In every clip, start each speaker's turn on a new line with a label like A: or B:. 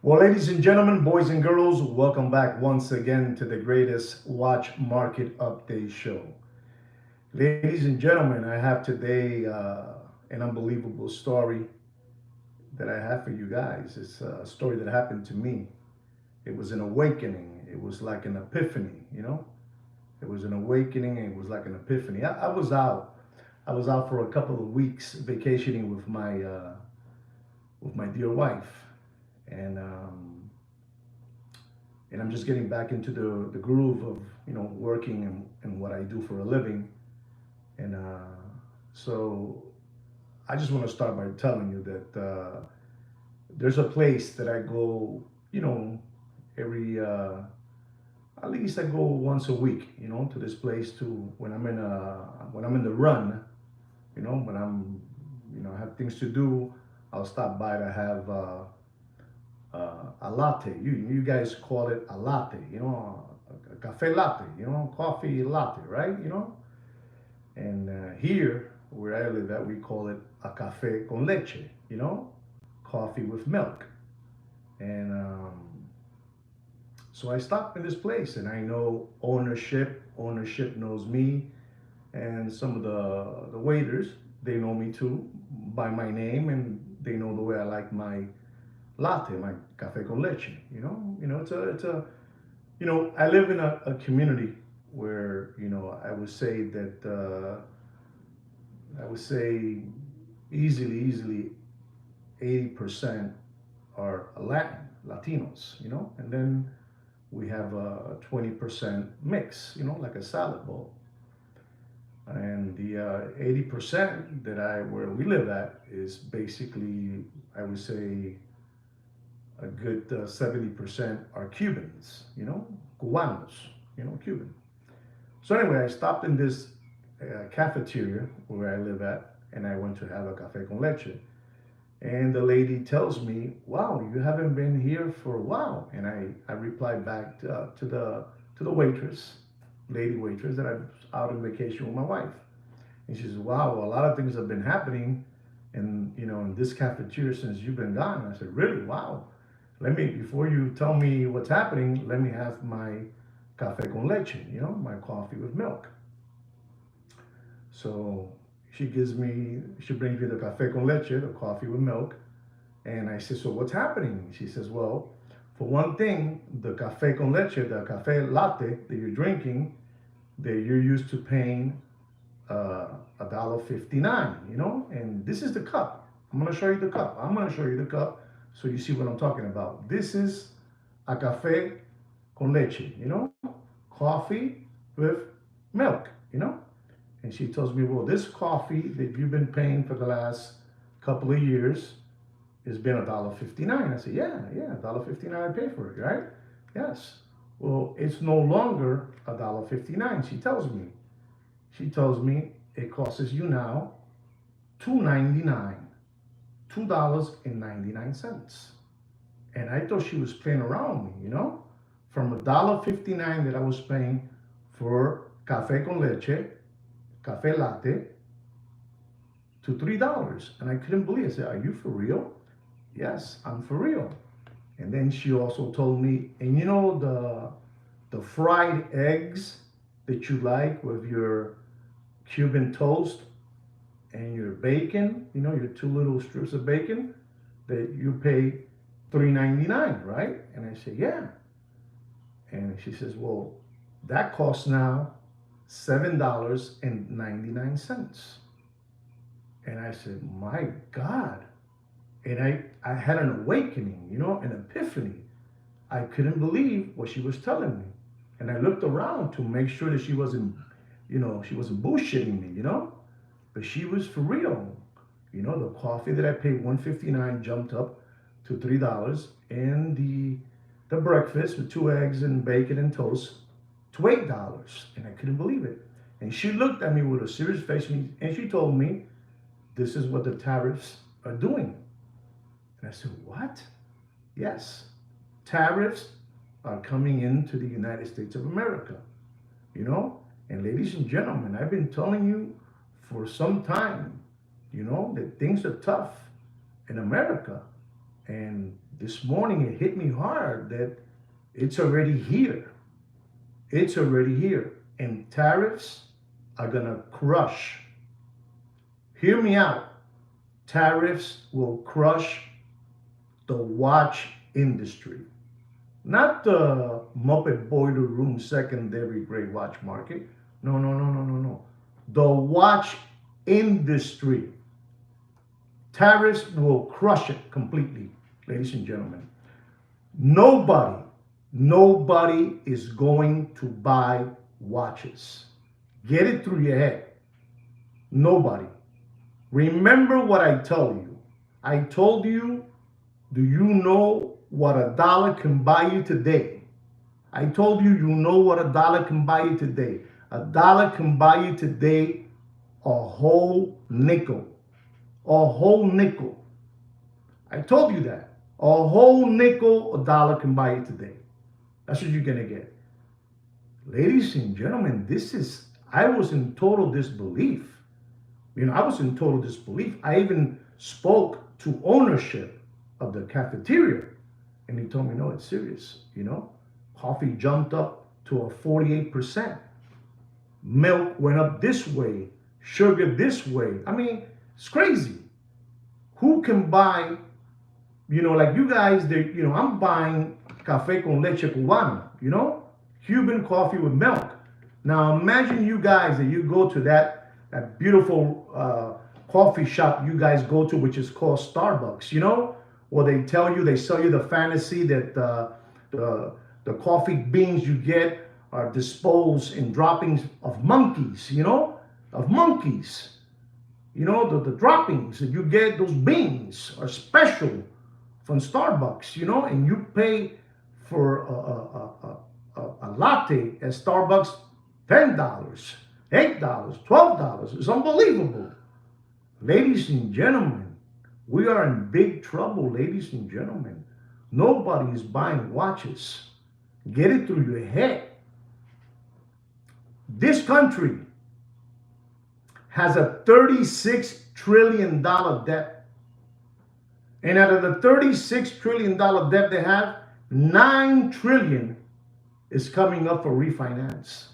A: Well, ladies and gentlemen, boys and girls, welcome back once again to the greatest watch market update show. Ladies and gentlemen, I have today an unbelievable story that I have for you guys. It's a story that happened to me. It was an awakening. It was like an epiphany. It was an awakening. It was like an epiphany. I was out. I was out for a couple of weeks vacationing with my dear wife, and and I'm just getting back into the groove of working and what I do for a living. And so I just want to start by telling you that there's a place that I go, every at least I go once a week, to this place to when I'm in the run, when I'm I have things to do. I'll stop by to have a latte. You guys call it a latte, a cafe latte, coffee latte, right? And here where I live at, we call it a cafe con leche, coffee with milk. And so I stopped in this place, and I know ownership knows me, and some of the waiters, they know me too by my name, and they know the way I like my latte, my cafe con leche. It's a I live in a community where I would say that I would say easily 80% are Latin Latinos, and then we have a 20% mix, like a salad bowl. And the 80% that I where we live at is basically, I would say, a good 70% are Cubans, Cubanos, Cuban. So anyway, I stopped in this cafeteria where I live at, and I went to have a cafe con leche. And the lady tells me, "Wow, you haven't been here for a while." And I replied back to the waitress, lady waitress, that I was out on vacation with my wife. And she says, "Wow, well, a lot of things have been happening in this cafeteria since you've been gone." And I said, "Really? Wow. Let me Before you tell me what's happening, let me have my cafe con leche, my coffee with milk." So she brings me the cafe con leche, the coffee with milk. And I said, "So what's happening?" She says, "Well, for one thing, the cafe con leche, the cafe latte that you're drinking, that you're used to paying $1.59, and this is the cup. I'm gonna show you the cup. I'm gonna show you the cup so you see what I'm talking about. This is a cafe con leche, coffee with milk, And she tells me, "Well, this coffee that you've been paying for the last couple of years has been $1.59." I said, "Yeah, $1.59 I pay for it, right?" "Yes." "Well, it's no longer $1.59." She tells me it costs you now $2.99, $2.99. And I thought she was playing around with me, from $1.59 that I was paying for cafe con leche, cafe latte, to $3. And I couldn't believe it. I said, "Are you for real?" "Yes, I'm for real." And then she also told me, "And the fried eggs that you like with your Cuban toast and your bacon, your two little strips of bacon, that you pay $3.99, right?" And I said, "Yeah." And she says, "Well, that costs now $7.99." And I said, "My God." And I had an awakening, an epiphany. I couldn't believe what she was telling me. And I looked around to make sure that she wasn't bullshitting me, but she was for real. The coffee that I paid 159 jumped up to $3, and the breakfast with two eggs and bacon and toast to $8, and I couldn't believe it. And she looked at me with a serious face, and she told me, "This is what the tariffs are doing." And I said, "What?" "Yes, tariffs are coming into the United States of America, you know? And ladies and gentlemen, I've been telling you for some time, that things are tough in America. And this morning it hit me hard that it's already here. It's already here. And tariffs are going to crush. Hear me out. Tariffs will crush the watch industry. Not the Muppet Boiler Room secondary grade watch market. No, no, no, no, no, no. The watch industry. Tariffs will crush it completely, ladies and gentlemen. Nobody is going to buy watches. Get it through your head. Nobody. Remember what I told you. I told you, do you know what $1 can buy you today? I told you, you know what $1 can buy you today. $1 can buy you today a whole nickel. A whole nickel. I told you that. A whole nickel, $1 can buy you today. That's what you're going to get. Ladies and gentlemen, I was in total disbelief. I was in total disbelief. I even spoke to ownership of the cafeteria, and he told me, no, it's serious. Coffee jumped up to a 48%. Milk went up this way, sugar this way. I mean, it's crazy. Who can buy, like you guys, I'm buying café con leche cubana, Cuban coffee with milk. Now imagine you guys that you go to that beautiful coffee shop you guys go to, which is called Starbucks, where they sell you the fantasy that the coffee beans you get are disposed in droppings of monkeys, of monkeys. The droppings that you get, those beans are special from Starbucks, and you pay for a latte at Starbucks $10, $8, $12. It's unbelievable. Ladies and gentlemen, we are in big trouble, ladies and gentlemen. Nobody is buying watches. Get it through your head. This country has a $36 trillion debt. And out of the $36 trillion debt they have, $9 trillion is coming up for refinance.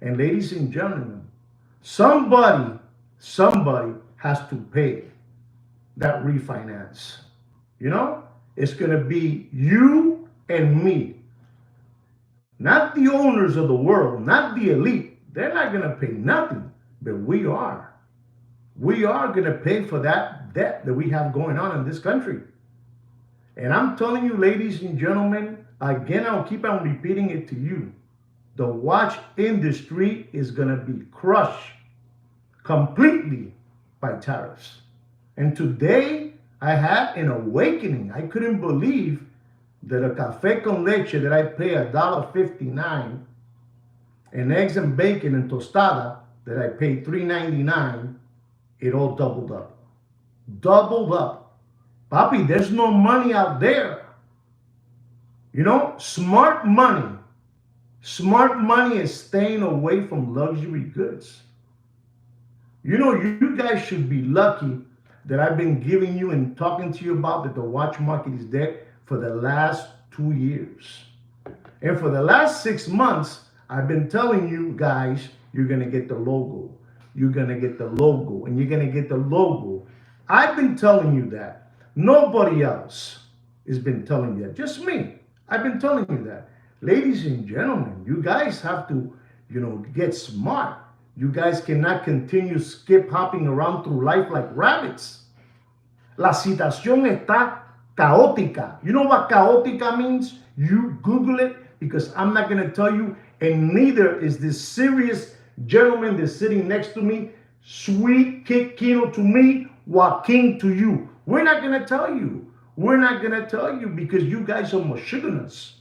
A: And ladies and gentlemen, somebody has to pay that refinance. It's going to be you and me. Not the owners of the world, not the elite. They're not going to pay nothing. But we are. We are going to pay for that debt that we have going on in this country. And I'm telling you, ladies and gentlemen, again, I'll keep on repeating it to you. The watch industry is going to be crushed completely by tariffs. And today, I had an awakening. I couldn't believe that a café con leche that I pay $1.59 and eggs and bacon and tostada that I paid $3.99, it all doubled up. Doubled up. Papi, there's no money out there. Smart money. Smart money is staying away from luxury goods. You guys should be lucky that I've been giving you and talking to you about that the watch market is dead for the last 2 years. And for the last 6 months, I've been telling you guys, you're going to get the logo. You're going to get the logo. And you're going to get the logo. I've been telling you that. Nobody else has been telling you that. Just me. I've been telling you that. Ladies and gentlemen, you guys have to, get smart. You guys cannot continue skip hopping around through life like rabbits. La situación está caótica. You know what caótica means? You Google it, because I'm not going to tell you, and neither is this serious gentleman that's sitting next to me, sweet Kino to me, Joaquin to you. We're not going to tell you. We're not going to tell you because you guys are Michiganers.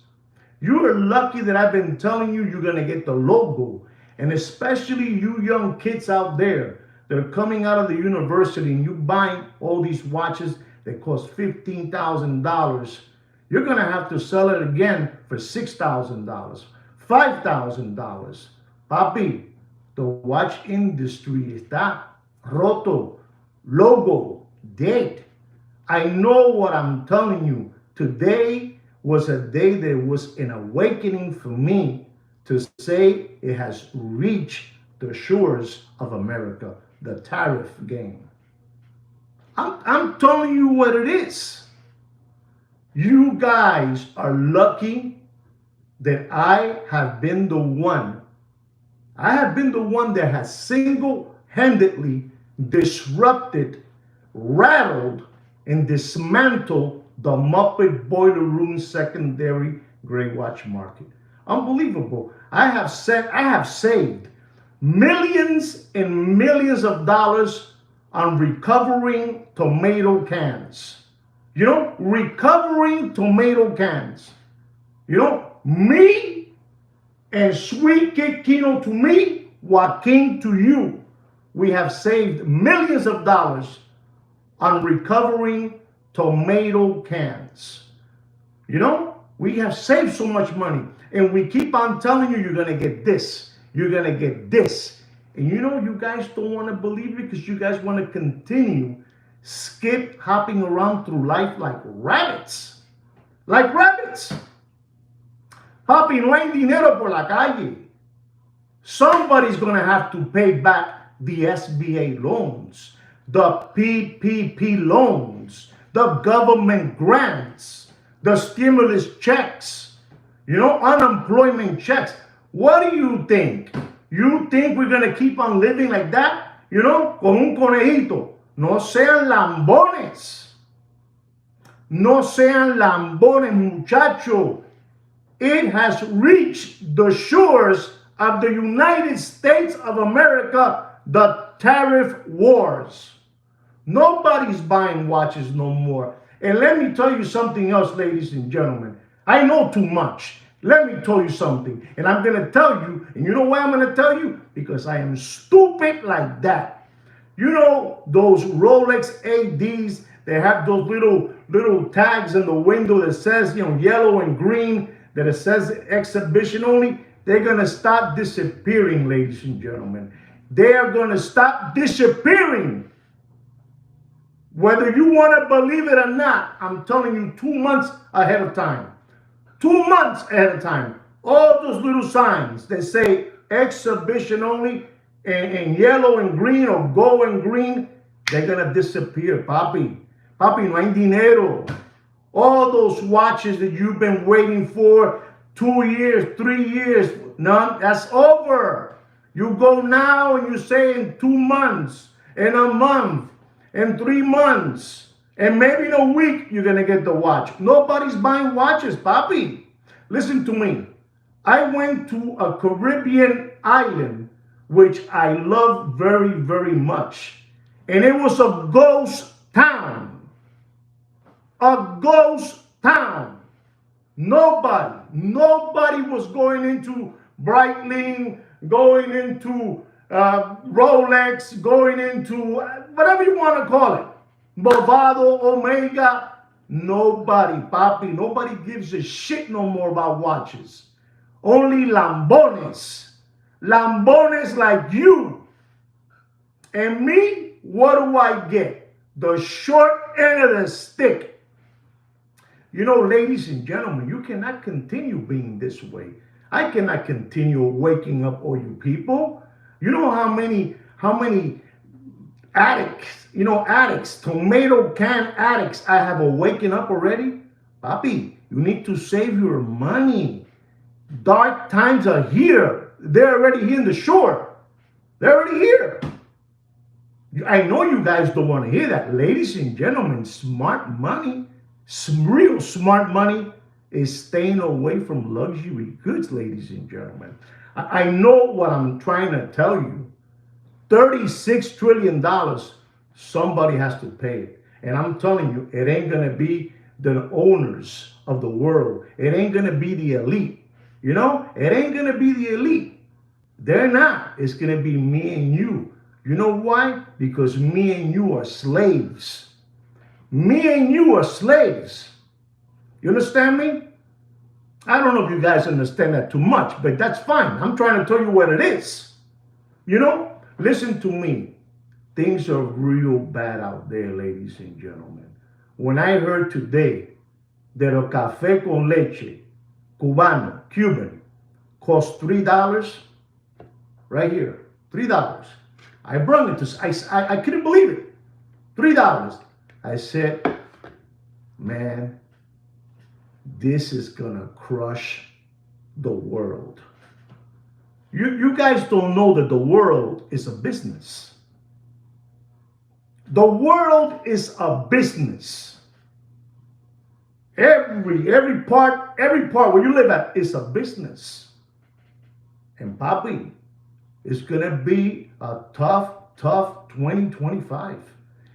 A: You are lucky that I've been telling you you're going to get the logo. And especially you young kids out there that are coming out of the university and you buying all these watches that cost $15,000. You're going to have to sell it again for $6,000, $5,000. Papi, the watch industry está roto, logo, dead. I know what I'm telling you. Today was a day that was an awakening for me to say it has reached the shores of America, the tariff game. I'm telling you what it is. You guys are lucky that I have been the one. I have been the one that has single-handedly disrupted, rattled, and dismantled the Muppet Boiler Room secondary gray watch market. Unbelievable. I have saved millions and millions of dollars on recovering tomato cans. You know, recovering tomato cans. You know, me and Sweet Kid Kino to me, Joaquin to you. We have saved millions of dollars on recovering tomato cans. You know, we have saved so much money, and we keep on telling you, you're going to get this, you're going to get this. And you know, you guys don't want to believe it because you guys want to continue skip hopping around through life like rabbits. Like rabbits. Papi, no hay dinero por la calle. Somebody's going to have to pay back the SBA loans, the PPP loans, the government grants, the stimulus checks, you know, unemployment checks. What do you think? You think we're going to keep on living like that? You know, con un conejito. No sean lambones. No sean lambones, muchacho. It has reached the shores of the United States of America, the tariff wars. Nobody's buying watches no more. And let me tell you something else, ladies and gentlemen. I know too much. Let me tell you something. And I'm going to tell you, and you know why I'm going to tell you? Because I am stupid like that. You know those Rolex ADs, they have those little tags in the window that says, you know, yellow and green, that it says exhibition only. They're going to stop disappearing, ladies and gentlemen. They are going to stop disappearing. Whether you want to believe it or not, I'm telling you 2 months ahead of time. 2 months ahead of time. All those little signs that say exhibition only and yellow and green or gold and green, they're going to disappear, papi. Papi, no hay dinero. All those watches that you've been waiting for 2 years, 3 years, none, that's over. You go now and you say in 2 months, in a month, in 3 months, and maybe in a week, you're going to get the watch. Nobody's buying watches, papi. Listen to me. I went to a Caribbean island, which I love very, very much. And it was a ghost town. A ghost town. Nobody was going into Breitling, going into Rolex, going into whatever you want to call it. Movado, Omega. Nobody, papi. Nobody gives a shit no more about watches. Only lambones. Lambones like you. And me, what do I get? The short end of the stick. You know, ladies and gentlemen, you cannot continue being this way. I cannot continue waking up all you people. You know how many addicts, tomato can addicts I have awakened up already? Papi, you need to save your money. Dark times are here. They're already here in the shore. They're already here. I know you guys don't want to hear that. Ladies and gentlemen, smart money, real smart money is staying away from luxury goods, ladies and gentlemen. I know what I'm trying to tell you. $36 trillion, somebody has to pay it. And I'm telling you, it ain't going to be the owners of the world. It ain't going to be the elite. You know, it ain't going to be the elite. They're not. It's going to be me and you. You know why? Because me and you are slaves. Me and you are slaves. You understand me? I don't know if you guys understand that too much, but that's fine. I'm trying to tell you what it is. You know, listen to me. Things are real bad out there, ladies and gentlemen. When I heard today de los café con leche, cubano, Cuban, cost $3 right here. $3. I brought it to, I couldn't believe it. $3. I said, man, this is gonna crush the world. You guys don't know that the world is a business. The world is a business. Every part where you live at is a business. And Papi, it's gonna be a tough 2025.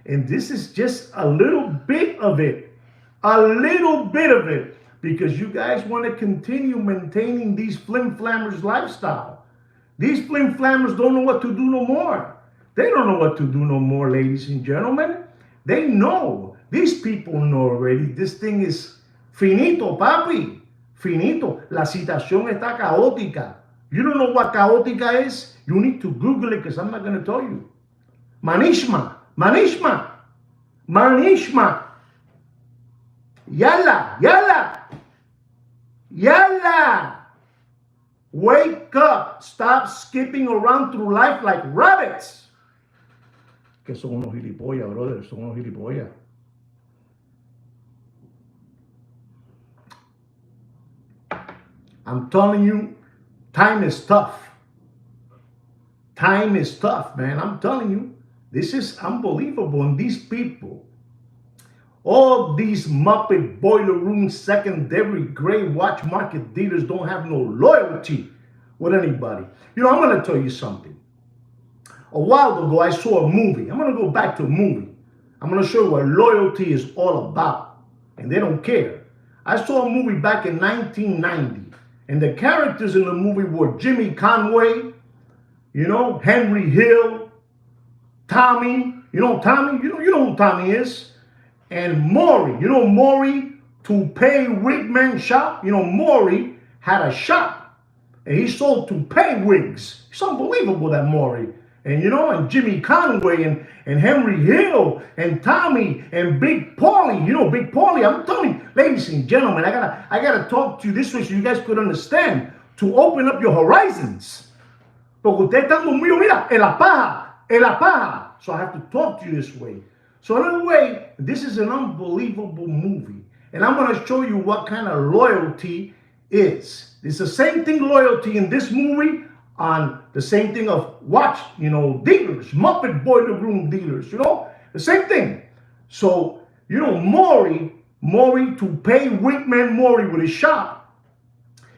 A: And this is just a little bit of it. A little bit of it. Because you guys want to continue maintaining these flim-flammers lifestyle. These flim-flammers don't know what to do no more. They don't know what to do no more, ladies and gentlemen. They know. These people know already. This thing is finito, papi. Finito. La situación está caótica. You don't know what caótica is? You need to Google it because I'm not going to tell you. Manishma. Manishma. Manishma. Yalla. Yalla. Yalla. Wake up. Stop skipping around through life like rabbits. Que son unos gilipollas, brother. Son unos gilipollas. I'm telling you, time is tough. Time is tough, man. I'm telling you. This is unbelievable. And these people, all these Muppet boiler room secondary grade watch market dealers don't have no loyalty with anybody. You know, I'm going to tell you something. A while ago, I saw a movie. I'm going to go back to a movie. I'm going to show you what loyalty is all about. And they don't care. I saw a movie back in 1990. And the characters in the movie were Jimmy Conway, you know, Henry Hill, Tommy. You know Tommy? You know who Tommy is. And Maury, you know Maury, toupee wigman shop. You know Maury had a shop, and he sold toupee wigs. It's unbelievable, that Maury. And you know, and Jimmy Conway and Henry Hill and Tommy and Big Paulie. You know Big Paulie. I'm telling you, ladies and gentlemen, I gotta talk to you this way so you guys could understand, to open up your horizons. Porque usted está conmigo, mira, en la paja. So I have to talk to you this way. So in a way, this is an unbelievable movie. And I'm going to show you what kind of loyalty is. It's the same thing, loyalty in this movie, on the same thing of watch, you know, dealers, Muppet boiler room dealers, you know, the same thing. So, you know, Maury to pay Wigman Maury with his shop,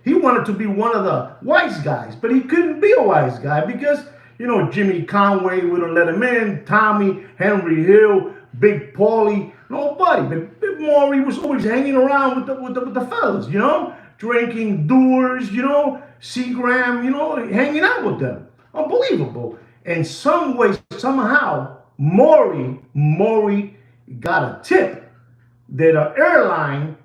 A: he wanted to be one of the wise guys, but he couldn't be a wise guy because, you know, Jimmy Conway wouldn't let him in, Tommy, Henry Hill, Big Paulie, nobody. But Big Maury was always hanging around with the fellas, you know, drinking Dewar's, you know, Seagram, you know, hanging out with them. Unbelievable. And some way, somehow, Maury got a tip that an airline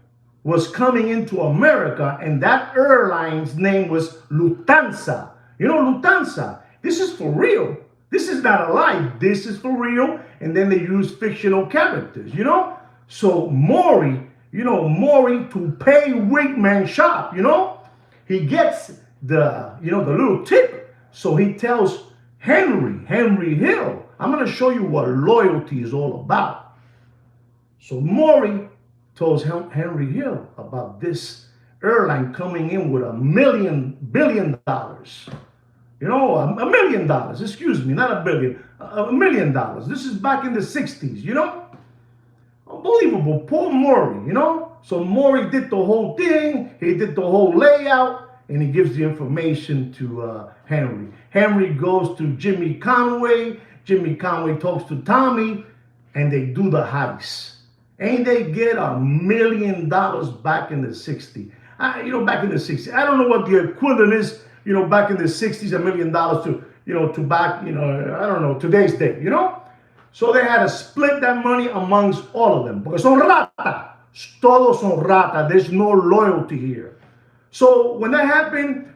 A: was coming into America, and that airline's name was Lufthansa. You know, Lufthansa. This is for real. This is not a lie. This is for real. And then they use fictional characters, you know? So Maury, you know, Maury to pay Wigman shop, you know? He gets the, you know, the little tip. So he tells Henry Hill, I'm going to show you what loyalty is all about. So Maury tells Henry Hill about this airline coming in with $1 billion. You know, $1 million, excuse me, not a billion, $1 million. This is back in the 60s, you know? Unbelievable, poor Maury, you know? So Maury did the whole thing, he did the whole layout, and he gives the information to Henry. Henry goes to Jimmy Conway talks to Tommy, and they do the heist. And they get $1 million back in the 60s. You know, back in the 60s. I don't know what the equivalent is, you know, back in the 60s, $1 million to, you know, to back, you know, I don't know, today's day, you know? So they had to split that money amongst all of them. Porque son rata. Todos son rata. There's no loyalty here. So when that happened,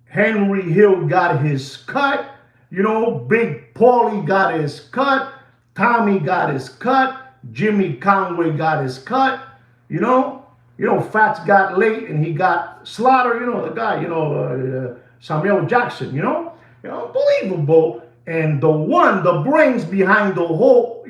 A: Henry Hill got his cut. You know, Big Paulie got his cut. Tommy got his cut. Jimmy Conway got his cut. You know, Fats got late and he got slaughtered. The guy, Samuel Jackson. Unbelievable. And the brains behind the whole,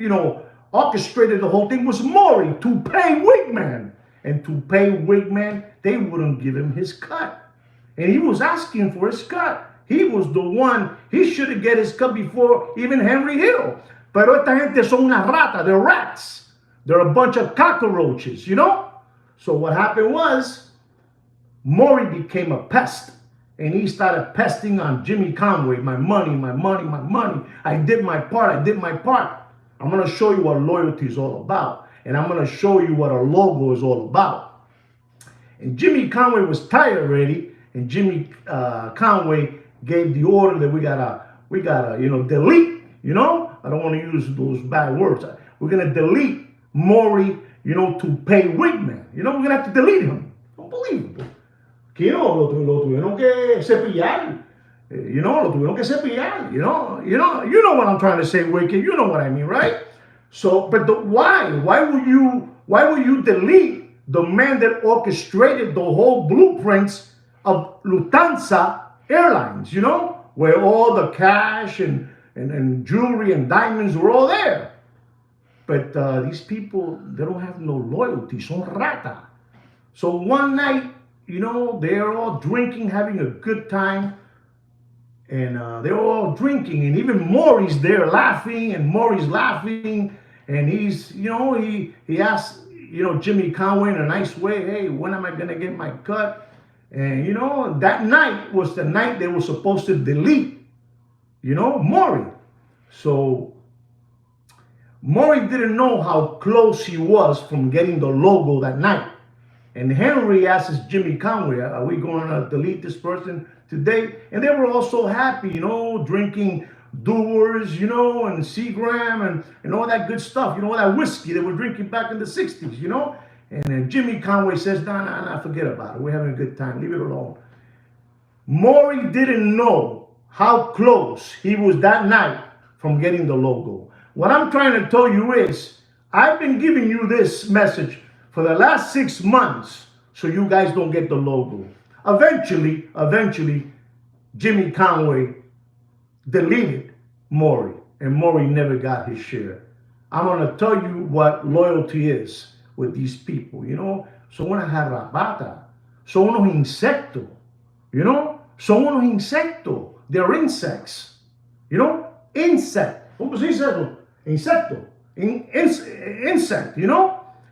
A: orchestrated the whole thing was Maury to pay Wigman. And to pay Wigman, they wouldn't give him his cut. And he was asking for his cut. He was the one, he should have get his cut before even Henry Hill. Pero esta gente son una rata, they're rats. They're a bunch of cockroaches, So what happened was, Maury became a pest. And he started pesting on Jimmy Conway. My money, my money, my money. I did my part, I did my part. I'm going to show you what loyalty is all about. And I'm going to show you what a logo is all about. And Jimmy Conway was tired already. And Jimmy Conway gave the order that we gotta, delete, I don't want to use those bad words. We're going to delete Maury, to pay Wigman. We're going to have to delete him. Unbelievable. Que lo tuvieron que cepillar. Lo tuvieron que cepillar. You know what I'm trying to say, Wicked. You know what I mean, right? So, but why? Why would you delete the man that orchestrated the whole blueprints of Lufthansa Airlines, where all the cash and jewelry and diamonds were all there? But these people, they don't have no loyalty. Son rata. So one night, they're all drinking, having a good time. And they're all drinking. And even Maury's there laughing. And Maury's laughing. And he's, he asked, Jimmy Conway in a nice way, hey, when am I going to get my cut? And, that night was the night they were supposed to delete, Maury. So Maury didn't know how close he was from getting the logo that night. And Henry asks Jimmy Conway, are we going to delete this person today? And they were all so happy, drinking Doers, and Seagram and all that good stuff, all that whiskey they were drinking back in the 60s, And then Jimmy Conway says, nah, forget about it. We're having a good time. Leave it alone. Maury didn't know how close he was that night from getting the logo. What I'm trying to tell you is, I've been giving you this message for the last 6 months so you guys don't get the logo. Eventually, Jimmy Conway deleted Maury, and Maury never got his share. I'm going to tell you what loyalty is with these people, Son una garrapata, son unos insectos, son unos insectos. They're insects, insect. ¿Cómo se dice eso? Insecto. Insect,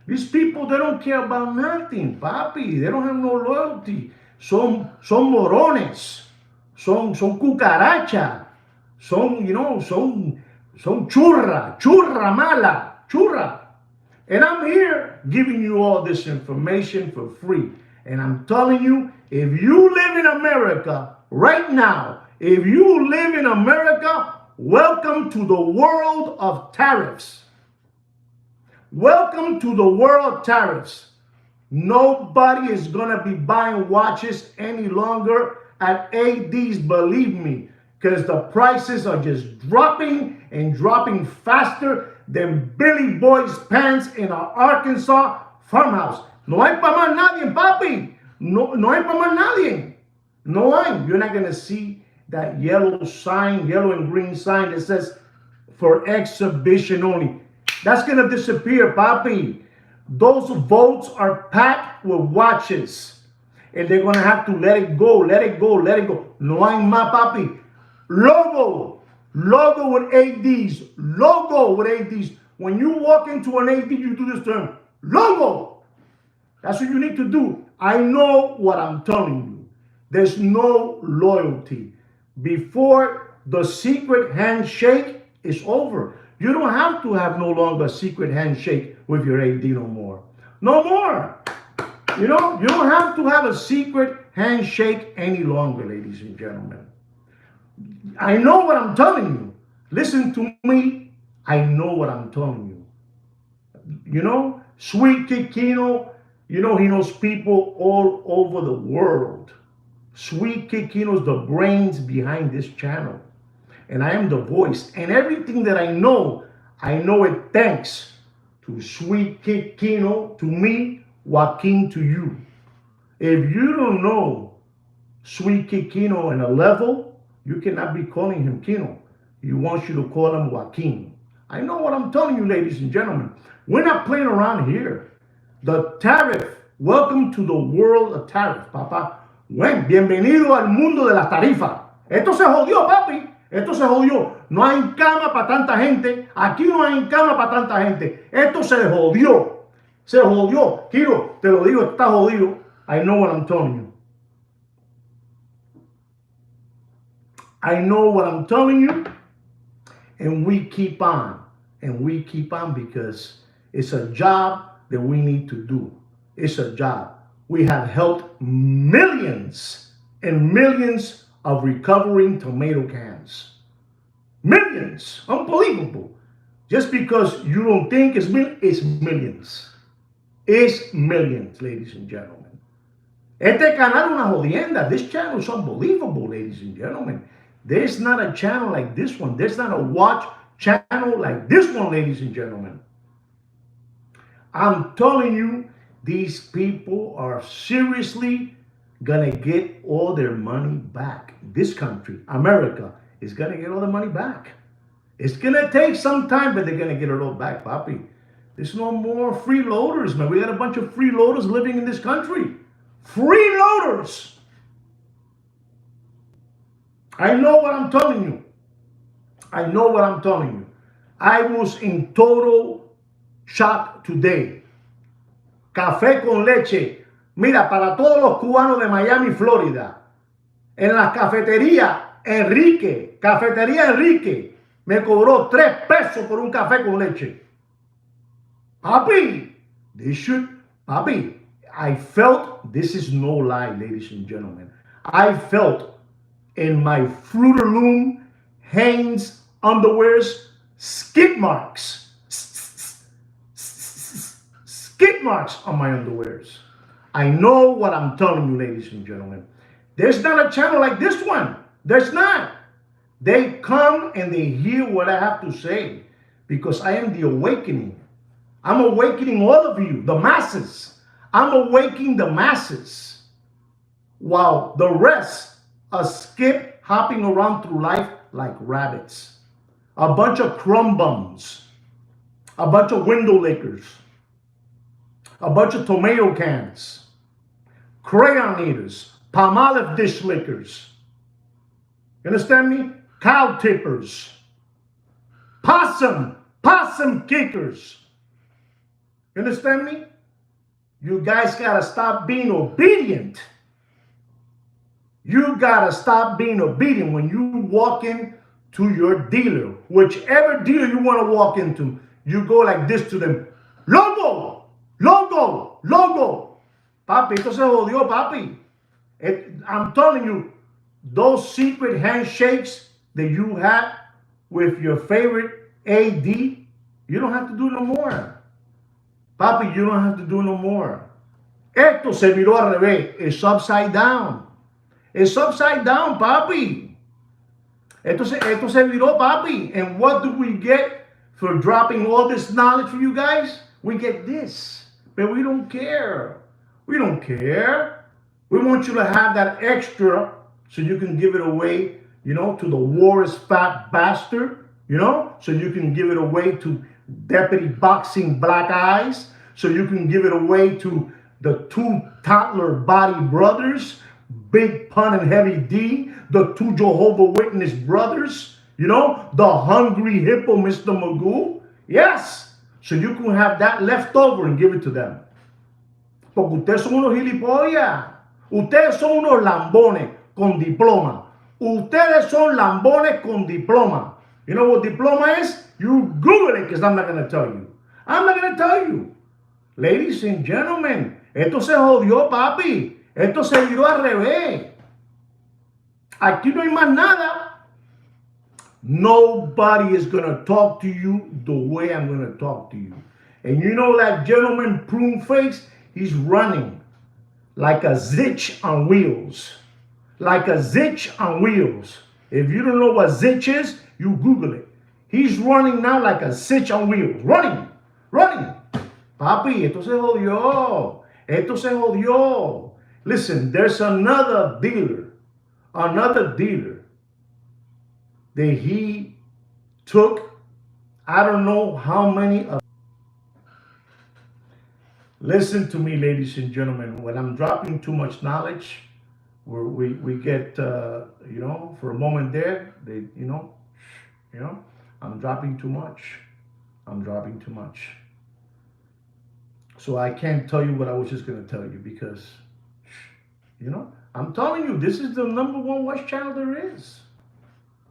A: These people, they don't care about nothing, papi. They don't have no loyalty. Son morones. Son cucaracha. Son churra mala, churra. And I'm here giving you all this information for free. And I'm telling you, if you live in America right now, welcome to the world of tariffs. Welcome to the world of tariffs. Nobody is going to be buying watches any longer at ADs, believe me, because the prices are just dropping and dropping faster than Billy Boy's pants in an Arkansas farmhouse. No hay pa más nadie, papi. No hay pa más nadie. No hay. You're not going to see that yellow and green sign that says for exhibition only. That's going to disappear, papi. Those votes are packed with watches. And they're going to have to let it go. No hay más, papi. Logo with ADs. Logo with ADs. When you walk into an AD, you do this term. Logo. That's what you need to do. I know what I'm telling you. There's no loyalty. Before the secret handshake is over, you don't have to have no longer a secret handshake with your AD no more. No more. You don't have to have a secret handshake any longer, ladies and gentlemen. I know what I'm telling you. Listen to me. I know what I'm telling you. Sweet Kikino, he knows people all over the world. Sweet Kikino's the brains behind this channel. And I am the voice. And everything that I know it thanks to Sweet Kikino, to me, Joaquin to you. If you don't know Sweet Kid Kino in a level, you cannot be calling him Kino. He wants you to call him Joaquin. I know what I'm telling you, ladies and gentlemen. We're not playing around here. The tariff. Welcome to the world of tariff, papá. Bueno, bienvenido al mundo de las tarifas. Esto se jodió, papi. Esto se jodió. No hay cama para tanta gente. Aquí no hay cama para tanta gente. Esto se jodió. Se jodió. Kiro, te lo digo, está jodido. I know what I'm telling you. I know what I'm telling you. And we keep on. And we keep on because it's a job that we need to do. It's a job. We have helped millions and millions of recovering tomato cans. Millions. Unbelievable. Just because you don't think it's millions. It's millions, ladies and gentlemen. Este canal es una jodienda. This channel is unbelievable, ladies and gentlemen. There's not a channel like this one. There's not a watch channel like this one, ladies and gentlemen. I'm telling you, these people are seriously gonna get all their money back. This country, America, is gonna get all the money back. It's gonna take some time, but they're gonna get it all back, papi. There's no more freeloaders, man. We got a bunch of freeloaders living in this country. Freeloaders. I know what I'm telling you. I know what I'm telling you. I was in total shock today. Café con leche. Mira, para todos los cubanos de Miami, Florida. En la cafetería Enrique, me cobró 3 pesos por un café con leche. Papi, I felt, this is no lie, ladies and gentlemen. I felt in my Fruit of Loom Hanes underwears skid marks. Skid marks on my underwears. I know what I'm telling you, ladies and gentlemen. There's not a channel like this one. There's not. They come and they hear what I have to say because I am the awakening. I'm awakening all of you, the masses. I'm awakening the masses while the rest are skip hopping around through life like rabbits. A bunch of crumb bums, a bunch of window lickers, a bunch of tomato cans, crayon eaters, palmolive dish lickers. You understand me? Cow tippers, possum kickers. You understand me? You guys gotta stop being obedient. You gotta stop being obedient when you walk in to your dealer, whichever dealer you want to walk into. You go like this to them. Logo. Papi, esto se jodió, papi. I'm telling you, those secret handshakes that you had with your favorite AD, you don't have to do no more. Papi, you don't have to do no more. Esto se viró al revés. It's upside down. It's upside down, papi. Esto se viró, papi. And what do we get for dropping all this knowledge for you guys? We get this. But we don't care. We don't care. We want you to have that extra so you can give it away, to the war's fat bastard, so you can give it away to Deputy Boxing Black Eyes, so you can give it away to the 2 toddler body brothers, Big Pun and Heavy D, the 2 Jehovah Witness brothers, the hungry hippo Mr. Magoo. Yes, so you can have that left over and give it to them. Porque ustedes son unos gilipollas. Ustedes son unos lambones con diploma. Ustedes son lambones con diploma. You know what diploma is? You Google it because I'm not going to tell you. I'm not going to tell you. Ladies and gentlemen, esto se jodió, papi. Esto se viró al revés. Aquí no hay más nada. Nobody is going to talk to you the way I'm going to talk to you. And you know that gentleman prune face? He's running like a zitch on wheels. Like a zitch on wheels. If you don't know what zitch is, you Google it. He's running now like a zitch on wheels. Running. Papi, esto se jodió. Esto se jodió. Listen, there's another dealer that he took, I don't know how many of. Listen to me, ladies and gentlemen. When I'm dropping too much knowledge, we get, for a moment there, you know, I'm dropping too much. I'm dropping too much. So I can't tell you what I was just going to tell you because, I'm telling you, this is the #1 watch channel there is.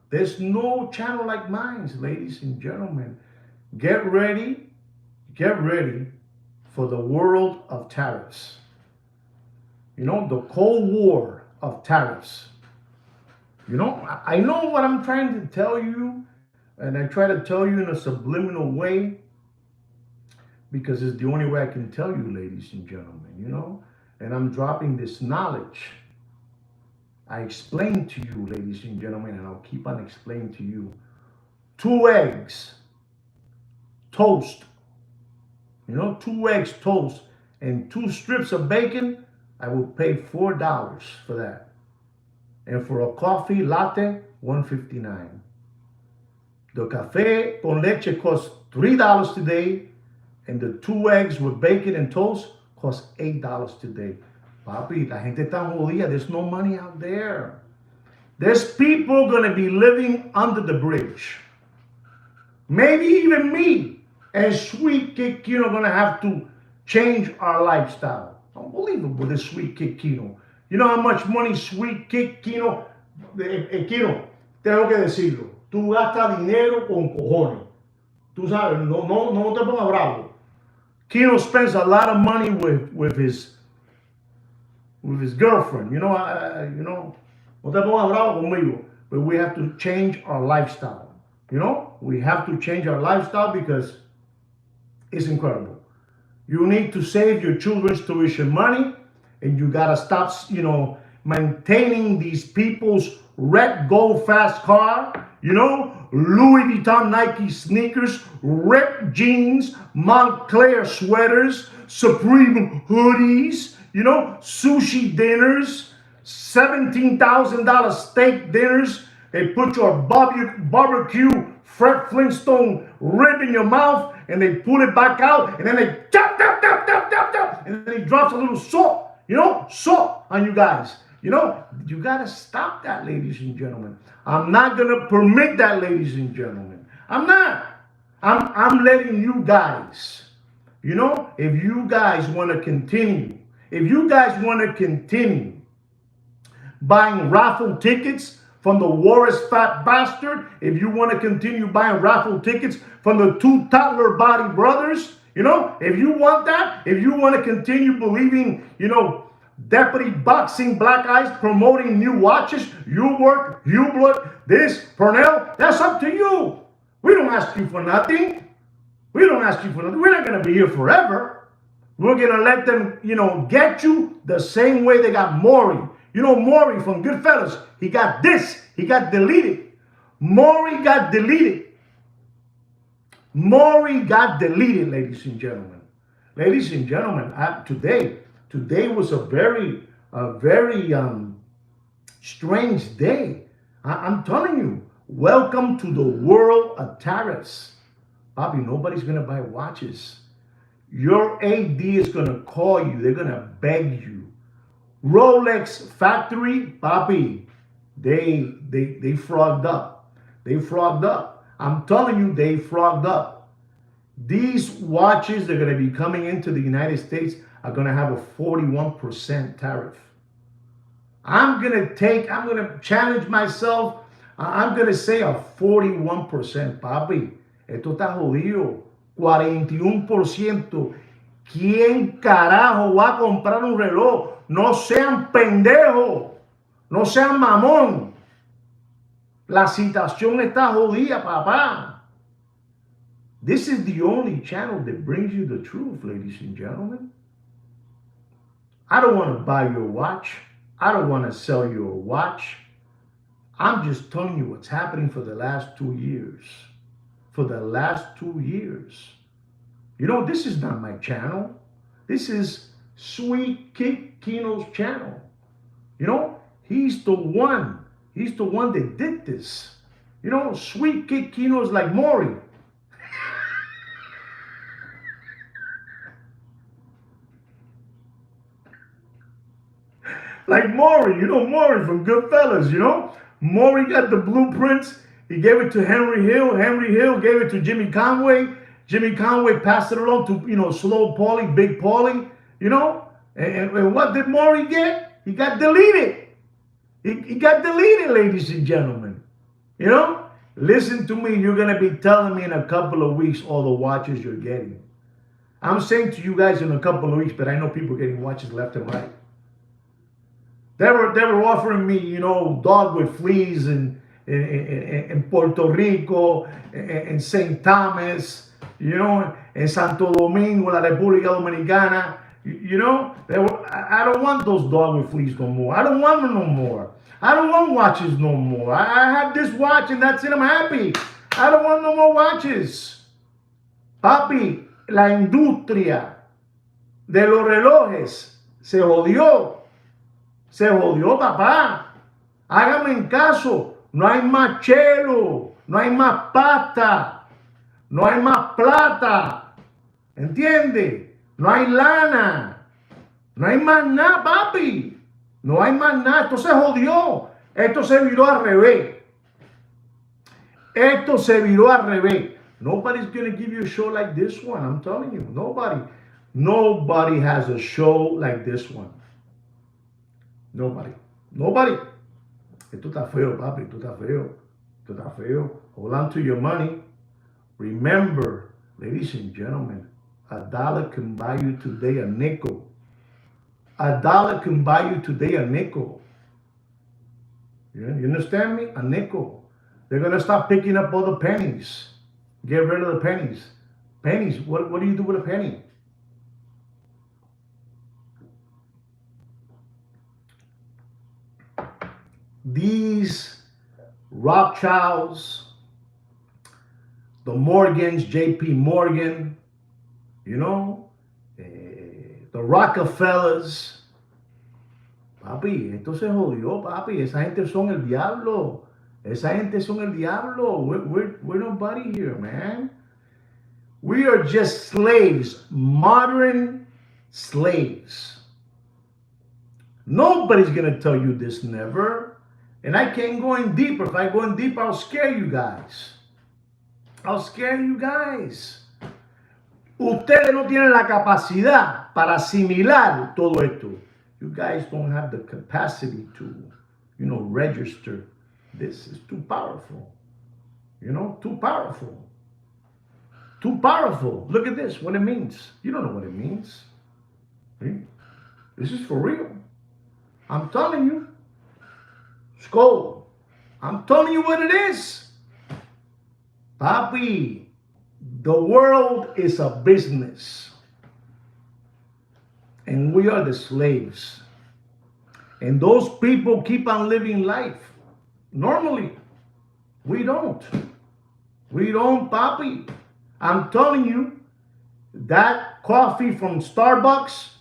A: There's no channel like mine, ladies and gentlemen. Get ready for the world of tariffs. The Cold War of tariffs. I know what I'm trying to tell you, and I try to tell you in a subliminal way because it's the only way I can tell you, ladies and gentlemen, and I'm dropping this knowledge. I explain to you, ladies and gentlemen, and I'll keep on explaining to you. 2 eggs, toast, 2 eggs toast, and 2 strips of bacon, I will pay $4 for that. And for a coffee latte, $1.59. The café con leche costs $3 today, and the 2 eggs with bacon and toast cost $8 today. Papi, la gente está jodida. There's no money out there. There's people going to be living under the bridge. Maybe even me and Sweet Kid Kino going to have to change our lifestyle. Unbelievable, this Sweet Kid Kino. You know how much money Sweet Kid Kino? Kino, tengo que decirlo. Tú gastas dinero con cojones. Tú sabes, no te pongas bravo. Kino spends a lot of money with his girlfriend. No te pongas bravo conmigo. But we have to change our lifestyle. We have to change our lifestyle because it's incredible. You need to save your children's tuition money, and you gotta stop, maintaining these people's red gold fast car, Louis Vuitton Nike sneakers, ripped jeans, Montclair sweaters, Supreme hoodies, sushi dinners, $17,000 steak dinners. They put your barbecue Fred Flintstone rib in your mouth, and they pull it back out, and then they chop, and then he drops a little salt, salt on you guys. You gotta stop that, ladies and gentlemen. I'm not gonna permit that, ladies and gentlemen. I'm not. I'm letting you guys, if you guys want to continue, buying raffle tickets from the Warris Fat Bastard, if you want to continue buying raffle tickets from the 2 toddler body brothers, if you want that, if you want to continue believing, Deputy Boxing Black Eyes promoting new watches, Uwork, Hublot, this, Purnell, that's up to you. We don't ask you for nothing. We're not going to be here forever. We're going to let them, get you the same way they got Maury. Maury from Goodfellas, he got deleted. Maury got deleted, ladies and gentlemen. Ladies and gentlemen, today was a very strange day. I'm telling you, welcome to the world of tariffs. Bobby, nobody's going to buy watches. Your AD is going to call you. They're going to beg you. Rolex factory, Bobby, they frogged up. I'm telling you, they frogged up. These watches that are going to be coming into the United States are going to have a 41% tariff. I'm going to challenge myself. I'm going to say a 41%, papi. Esto está jodido. 41%. ¿Quién carajo va a comprar un reloj? No sean pendejos. No sean mamón. La situación está jodida, papá. This is the only channel that brings you the truth, ladies and gentlemen. I don't want to buy your watch. I don't want to sell you a watch. I'm just telling you what's happening for the last 2 years. This is not my channel. This is Sweet Kid Kino's channel. You know, he's the one. He's the one that did this. You know, Sweet Kid Kino is like Maury. Like Maury, you know Maury from Goodfellas, you know? Maury got the blueprints. He gave it to Henry Hill. Henry Hill gave it to Jimmy Conway. Jimmy Conway passed it along to, Slow Paulie, Big Paulie, you know? And what did Maury get? He got deleted. He got deleted, ladies and gentlemen. You know? Listen to me. You're going to be telling me in a couple of weeks all the watches you're getting. I'm saying to you guys in a couple of weeks, but I know people getting watches left and right. They were offering me, dog with fleas in Puerto Rico, in St. Thomas, in Santo Domingo, la República Dominicana. I don't want those dog with fleas no more. I don't want them no more. I don't want watches no more. I have this watch and that's it. I'm happy. I don't want no more watches. Papi, la industria de los relojes se jodió. Se jodió, papá. Hágame en caso. No hay más chelo. No hay más pasta. No hay más plata. ¿Entiende? No hay lana. No hay más nada, papi. No hay más nada. Esto se jodió. Esto se viró al revés. Esto se viró al revés. Nobody's going to give you a show like this one. I'm telling you. Nobody. Nobody has a show like this one. Nobody. Esto está feo, papi. Esto está feo. Esto está feo. Hold on to your money. Remember, ladies and gentlemen, $1 can buy you today a nickel. $1 can buy you today a nickel. You understand me? A nickel. They're going to stop picking up all the pennies. Get rid of the pennies. Pennies. What do you do with a penny? These Rothschilds, the Morgans, J.P. Morgan, the Rockefellers. Papi, esto se jodió, papi. Esa gente son el diablo. Esa gente son el diablo. We're nobody here, man. We are just slaves, modern slaves. Nobody's going to tell you this, never. And I can't go in deeper. If I go in deeper, I'll scare you guys. I'll scare you guys. Ustedes no tienen la capacidad para asimilar todo esto. You guys don't have the capacity to, register. This is too powerful. Too powerful. Too powerful. Look at this, what it means. You don't know what it means. This is for real. I'm telling you. Skull. I'm telling you what it is. Papi, the world is a business. And we are the slaves. And those people keep on living life. Normally, we don't. We don't, papi. I'm telling you, that coffee from Starbucks,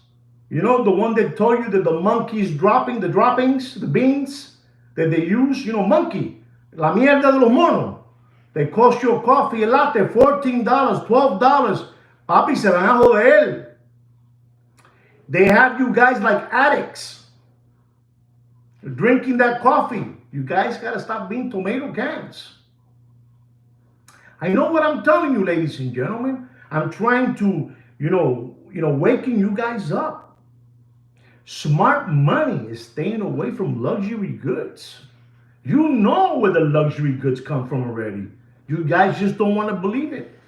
A: the one that told you that the monkey's dropping, the droppings, the beans that they use, monkey, la mierda de los monos. They cost you a coffee, a latte, $14, $12. Papi, se van a joder. They have you guys like addicts drinking that coffee. You guys got to stop being tomato cans. I know what I'm telling you, ladies and gentlemen. I'm trying to, waking you guys up. Smart money is staying away from luxury goods. You know where the luxury goods come from already. You guys just don't want to believe it.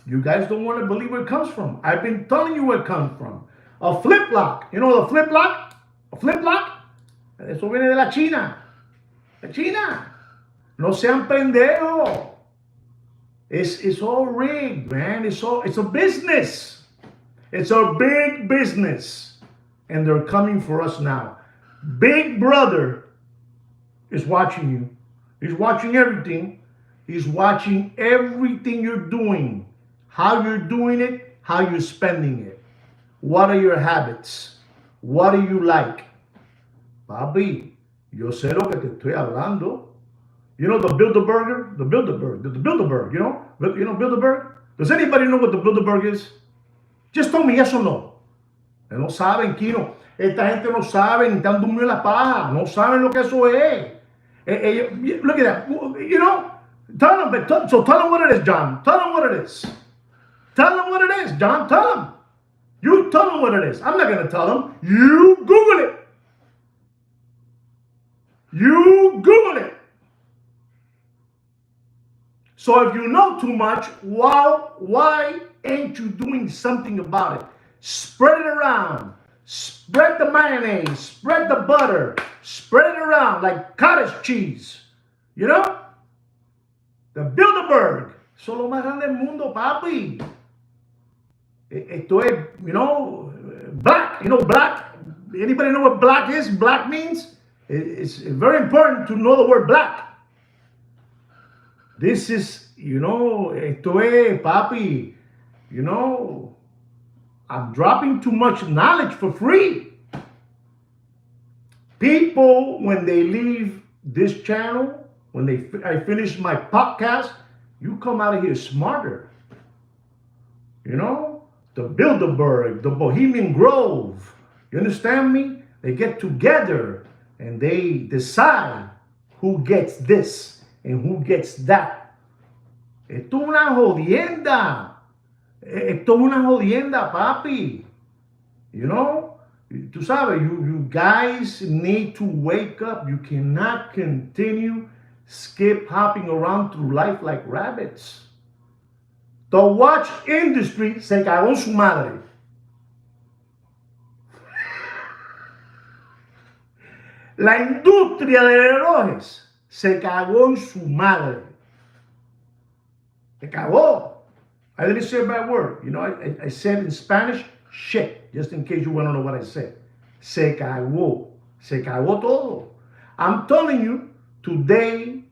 A: You guys don't want to believe where it comes from. I've been telling you where it comes from. A flip-lock. You know the flip-lock? A flip-lock? Eso viene de la China. La China. No sean pendejos. It's all rigged, man. It's a business. It's a big business. And they're coming for us now. Big Brother is watching you. He's watching everything. He's watching everything you're doing. How you're doing it, how you're spending it. What are your habits? What do you like? Papi, yo sé lo que te estoy hablando. You know the Build-A-Burger? The Build-A-Burger. The Build-A-Burger, you know? You know Build-A-Burger? Does anybody know what the Build-A-Burger is? Just tell me yes or no. No saben, Kino. Esta gente no sabe, ni están durmiendo en la paja. No saben lo que eso es. Look at that. You know? Tell them what it is, John. Tell them what it is. Tell them what it is, John. Tell them. You tell them what it is. I'm not going to tell them. You Google it. You Google it. So if you know too much, why ain't you doing something about it? Spread it around. Spread the mayonnaise. Spread the butter. Spread it around like cottage cheese. You know? The Bilderberg. Eso es lo más grande del mundo, papi. Esto es, you know, black. You know black? Anybody know what black is? Black means? It's very important to know the word black. This is, you know, esto es, papi, you know, I'm dropping too much knowledge for free. People, when they leave this channel, when I finish my podcast, you come out of here smarter. You know, the Bilderberg, the Bohemian Grove, you understand me? They get together and they decide who gets this and who gets that. Esto es una jodienda. Esto es una jodienda, papi. You know? Tú sabes, you guys need to wake up. You cannot continue skip hopping around through life like rabbits. The watch industry se cagó en su madre. La industria de relojes se cagó en su madre. Se cagó. I didn't say a bad word. You know, I said in Spanish, shit, just in case you want to know what I said. Se cagó. Se cagó todo. I'm telling you, today,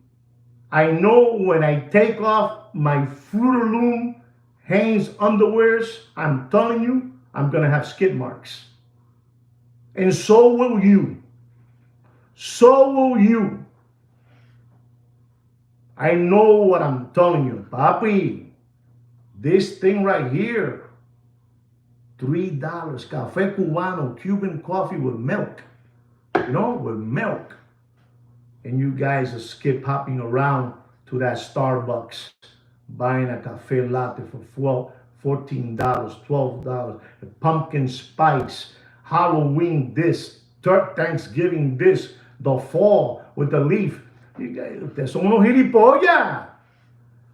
A: I know when I take off my Fruit of the Loom Hanes underwears, I'm telling you, I'm going to have skid marks. And so will you. So will you. I know what I'm telling you. Papi, this thing right here, $3, café cubano, Cuban coffee with milk. You know, with milk. And you guys are skip hopping around to that Starbucks, buying a cafe latte for $14, $12, pumpkin spice, Halloween this, Thanksgiving this, the fall with the leaf. You guys, ustedes son unos gilipollas.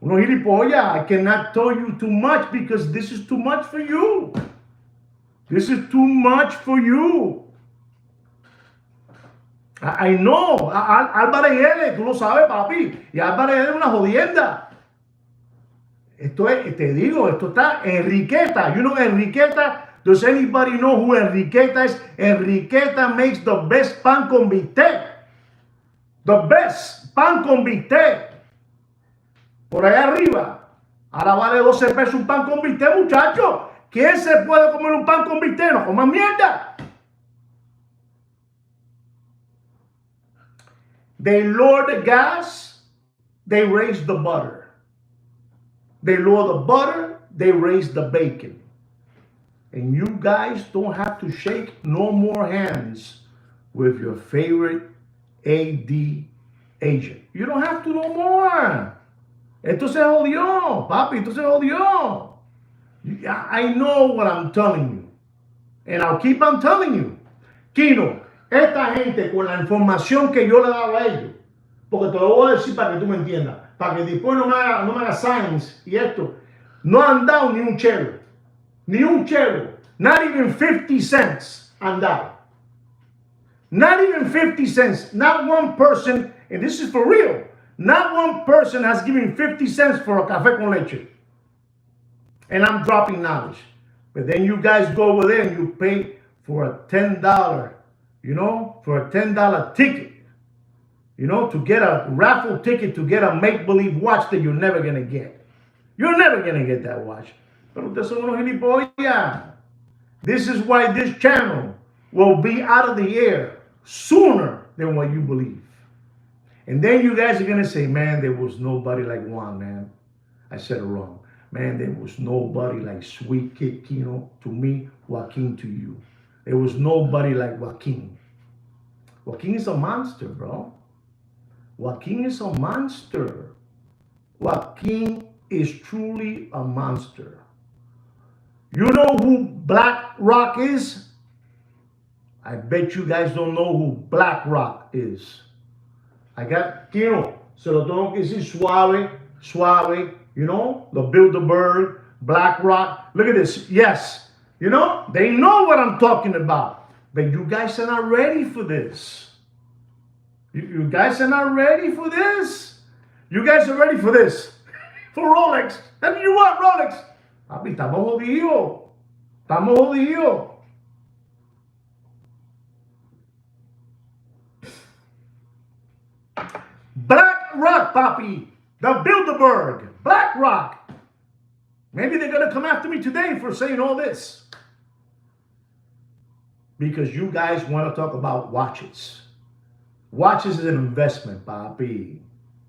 A: Unos gilipollas. I cannot tell you too much because this is too much for you. This is too much for you. I know. Álvarez L, tú lo sabes, papi. Y Álvarez L es una jodienda. Esto es, te digo, esto está Enriqueta. You know Enriqueta? Does anybody know who Enriqueta is? Enriqueta makes the best pan con bistec. The best pan con bistec. Por allá arriba. Ahora vale 12 pesos un pan con bistec, muchachos. ¿Quién se puede comer un pan con bistec? No coman mierda. They lower the gas, they raise the butter. They lower the butter, they raise the bacon. And you guys don't have to shake no more hands with your favorite AD agent. You don't have to no more. Esto se jodió, papi, esto se jodió. I know what I'm telling you. And I'll keep on telling you. Kino, esta gente con la información que yo le he dado a ellos, porque te lo voy a decir para que tú me entiendas, para que después no me haga signs y esto, no han dado ni un chero. Ni un chero. Not even 50 cents han dado. Not even 50 cents. Not one person, and this is for real, not one person has given 50 cents for a café con leche. And I'm dropping knowledge. But then you guys go over there and you pay for a $10, you know, for a $10 ticket. You know, to get a raffle ticket to get a make-believe watch that you're never going to get. You're never going to get that watch. Pero ustedes son unos gilipollas. This is why this channel will be out of the air sooner than what you believe. And then you guys are going to say, man, there was nobody like Juan, man. I said it wrong. Man, there was nobody like Sweet Kid Kino to me, Joaquin to you. There was nobody like Joaquin. Joaquin is a monster, bro. Joaquin is a monster. Joaquin is truly a monster. You know who Black Rock is? I bet you guys don't know who Black Rock is. I got, Kino, se lo tengo que decir suave, suave, you know, the Bilderberg, Black Rock. Look at this. Yes, you know, they know what I'm talking about. But you guys are not ready for this. You guys are not ready for this. You guys are ready for this. For Rolex. And you want Rolex? Papi, estamos jodidos. Estamos jodidos. Black Rock, papi. The Bilderberg. Black Rock. Maybe they're going to come after me today for saying all this. Because you guys want to talk about watches. Watches is an investment, papi.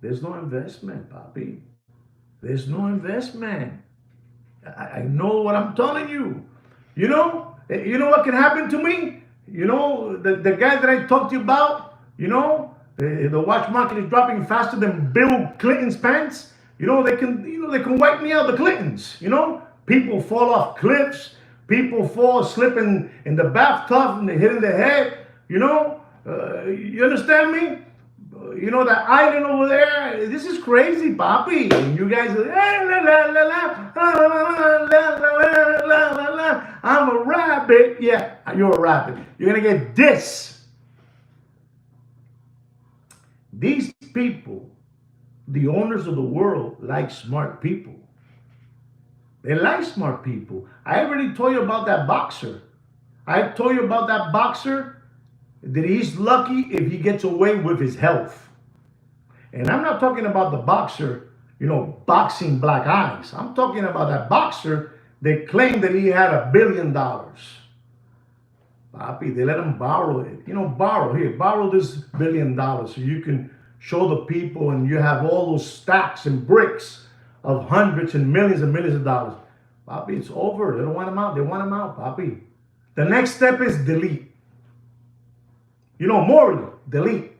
A: There's no investment, papi. There's no investment. I know what I'm telling you. You know what can happen to me? You know, the guy that I talked to you about, you know, the watch market is dropping faster than Bill Clinton's pants. You know, they can wipe me out, the Clintons. You know, people fall off cliffs. People fall slipping in the bathtub and they hit in the head. You know, you understand me? You know, that island over there, this is crazy, papi. And you guys are, I'm a rabbit. Yeah, you're a rabbit. You're going to get this. These people, the owners of the world, like smart people. They like smart people. I already told you about that boxer. I told you about that boxer that he's lucky if he gets away with his health. And I'm not talking about the boxer, you know, boxing black eyes. I'm talking about that boxer that claimed that he had $1 billion. Papi, they let him borrow it. You know, borrow this $1 billion so you can show the people and you have all those stacks and bricks of hundreds and millions of dollars. Papi, it's over. They don't want him out. They want him out, papi. The next step is delete. You know, morally, delete.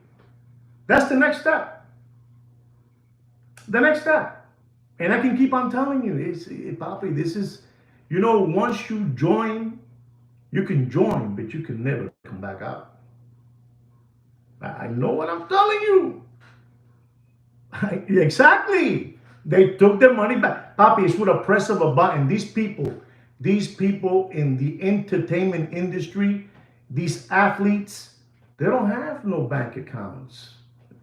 A: That's the next step. The next step. And I can keep on telling you, papi, this is, you know, once you join, you can join, but you can never come back out. I know what I'm telling you. Exactly. They took their money back. Papi, it's with a press of a button. These people in the entertainment industry, these athletes, they don't have no bank accounts.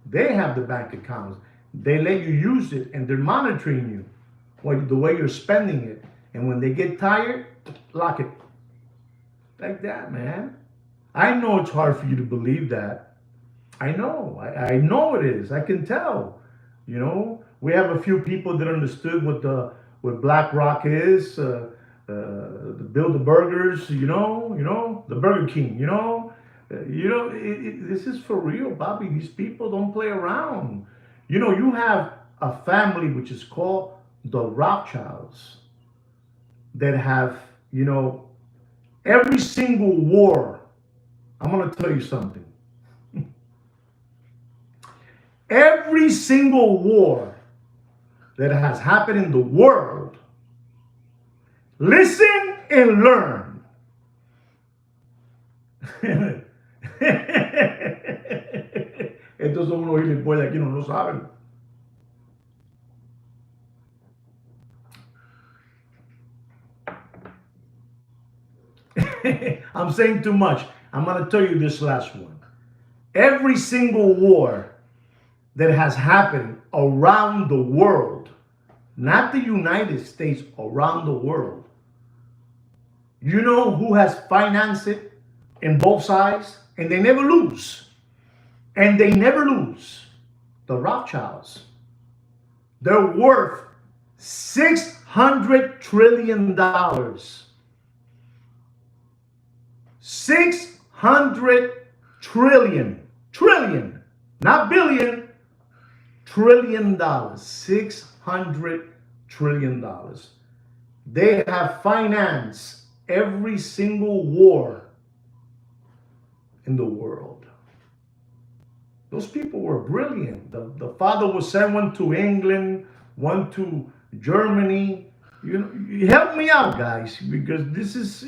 A: They have the bank accounts. They let you use it and they're monitoring you, the way you're spending it. And when they get tired, lock it. Like that, man. I know it's hard for you to believe that. I know. I know it is. I can tell. You know, we have a few people that understood what Black Rock is, the Bilderbergers, you know, the Burger King, this is for real, Bobby. These people don't play around. You know, you have a family which is called the Rothschilds that have, you know, every single war. I'm going to tell you something. Every single war that has happened in the world, listen and learn. Estos son unos gilipollas aquí, no lo saben. I'm saying too much. I'm going to tell you this last one. Every single war that has happened around the world, not the United States, around the world, you know who has financed it in both sides? And they never lose. And they never lose. The Rothschilds. They're worth $600 trillion. 600 trillion, not billion, $1 trillion, $600 trillion. They have financed every single war in the world. Those people were brilliant. The father would send one to England, one to Germany. You help me out, guys, because this is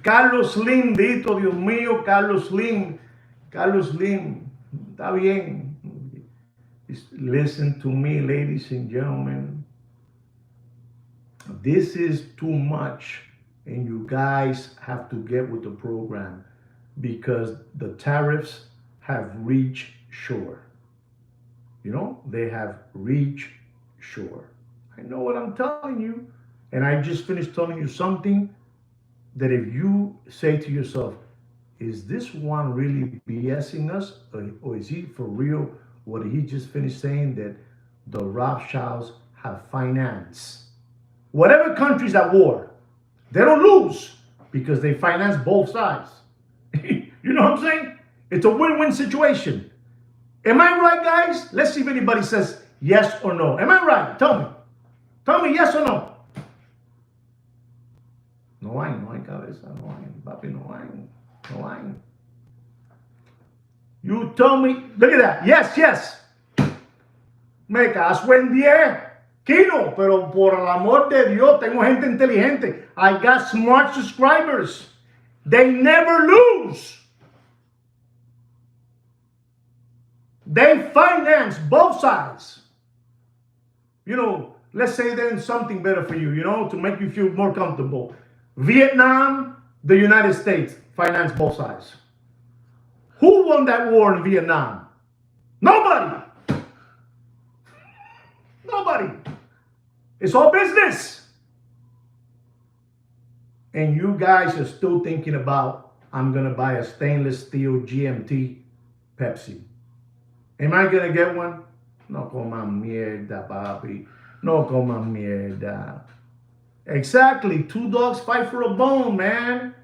A: Carlos Slim, Dito, Dios mío, Carlos Slim, está bien. Just listen to me, ladies and gentlemen. This is too much, and you guys have to get with the program because the tariffs have reached shore. They have reached shore. I know what I'm telling you, and I just finished telling you something that if you say to yourself, is this one really BSing us, or is he for real? What he just finished saying, that the Rothschilds have financed whatever country's at war, they don't lose because they finance both sides. You know what I'm saying? It's a win-win situation. Am I right, guys? Let's see if anybody says yes or no. Am I right? Tell me. Tell me yes or no. No hay cabeza, no hay, papi, no hay. You tell me, look at that. Yes. Me caso en 10. Kino, pero por el amor de Dios, tengo gente inteligente. I got smart subscribers. They never lose. They finance both sides. Let's say then something better for you, to make you feel more comfortable. Vietnam, the United States finance both sides. Who won that war in Vietnam? Nobody. It's all business. And you guys are still thinking about, I'm going to buy a stainless steel GMT Pepsi. Am I going to get one? No coma mierda, papi. No coma mierda. Exactly. 2 dogs fight for a bone, man.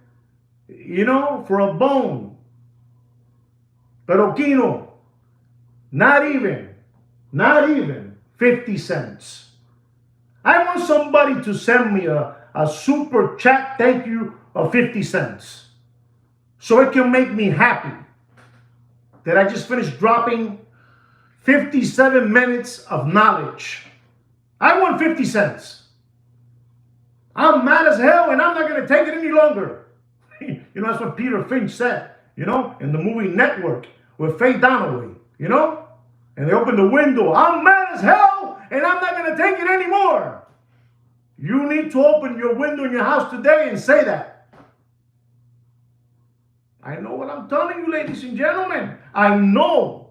A: For a bone. Pero Kino, not even 50 cents. I want somebody to send me a super chat thank you of 50 cents. So it can make me happy that I just finished dropping 57 minutes of knowledge. I want 50 cents. I'm mad as hell and I'm not going to take it any longer. That's what Peter Finch said, in the movie Network with Faye Dunaway, And they opened the window. I'm mad as hell and I'm not going to take it anymore. You need to open your window in your house today and say that. I know what I'm telling you, ladies and gentlemen. I know.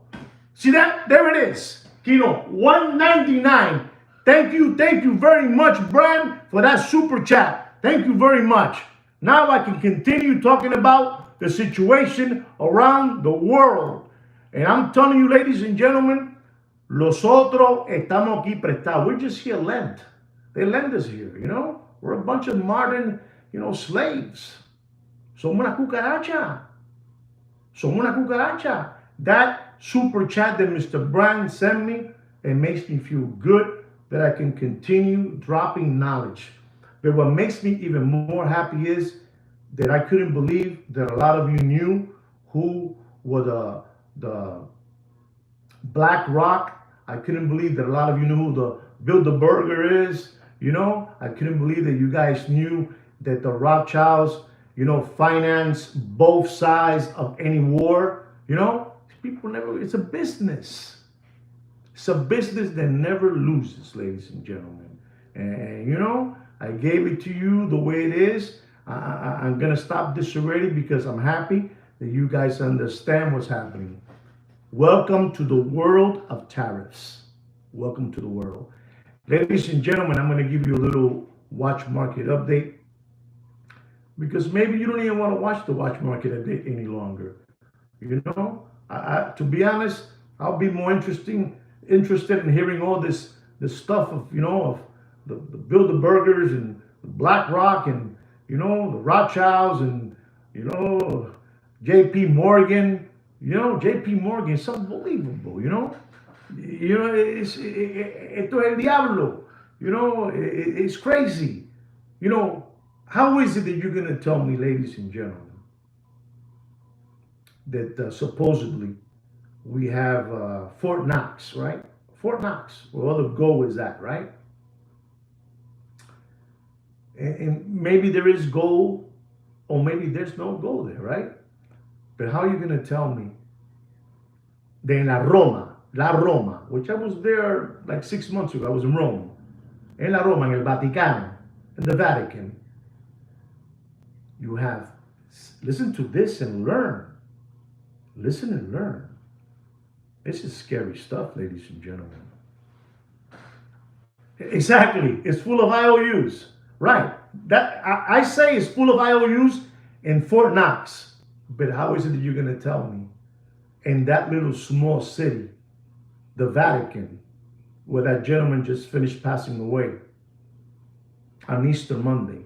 A: See that? There it is. Kino, $1.99. Thank you very much, Bran, for that super chat. Thank you very much. Now I can continue talking about the situation around the world. And I'm telling you, ladies and gentlemen, nosotros estamos aquí prestados. We're just here lent. They lend us here, We're a bunch of modern, slaves. Somos una cucaracha. That super chat that Mr. Brand sent me, it makes me feel good that I can continue dropping knowledge. But what makes me even more happy is that I couldn't believe that a lot of you knew who were the Black Rock. I couldn't believe that a lot of you knew who the Bilderberger is. I couldn't believe that you guys knew that the Rothschilds, finance both sides of any war. People never, it's a business. It's a business that never loses, ladies and gentlemen. And, I gave it to you the way it is. I'm going to stop this already because I'm happy that you guys understand what's happening. Welcome to the world of tariffs. Welcome to the world. Ladies and gentlemen, I'm going to give you a little watch market update because maybe you don't even want to watch the watch market update any longer. To be honest, I'll be more interested in hearing all this stuff of the Bilderbergers and the Black Rock and the Rothschilds and You know, J.P. Morgan. You know, J.P. Morgan is unbelievable. Esto es el diablo. It's crazy. How is it that you're going to tell me, ladies and gentlemen, that supposedly we have Fort Knox, right? Fort Knox, where all the gold is at, right? And maybe there is gold, or maybe there's no gold there, right? But how are you going to tell me that in La Roma, which I was there like 6 months ago, I was in Rome, in La Roma, in el Vaticano, in the Vatican, you have, listen to this and learn. Listen and learn. This is scary stuff, ladies and gentlemen. Exactly. It's full of IOUs. Right. That I say it's full of IOUs in Fort Knox. But how is it that you're going to tell me in that little small city, the Vatican, where that gentleman just finished passing away on Easter Monday?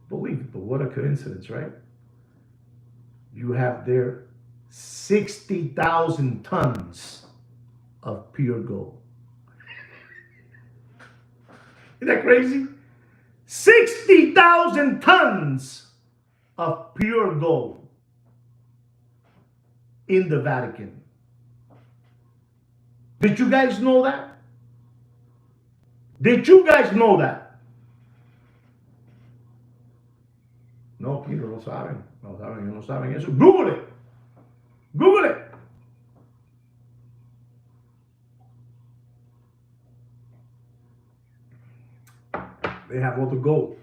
A: Believable. What a coincidence, right? You have there 60,000 tons of pure gold. Isn't that crazy? 60,000 tons of pure gold in the Vatican. Did you guys know that? Did you guys know that? No, Peter, no saben. No saben, no saben eso. Google it. Google it. They have all the gold.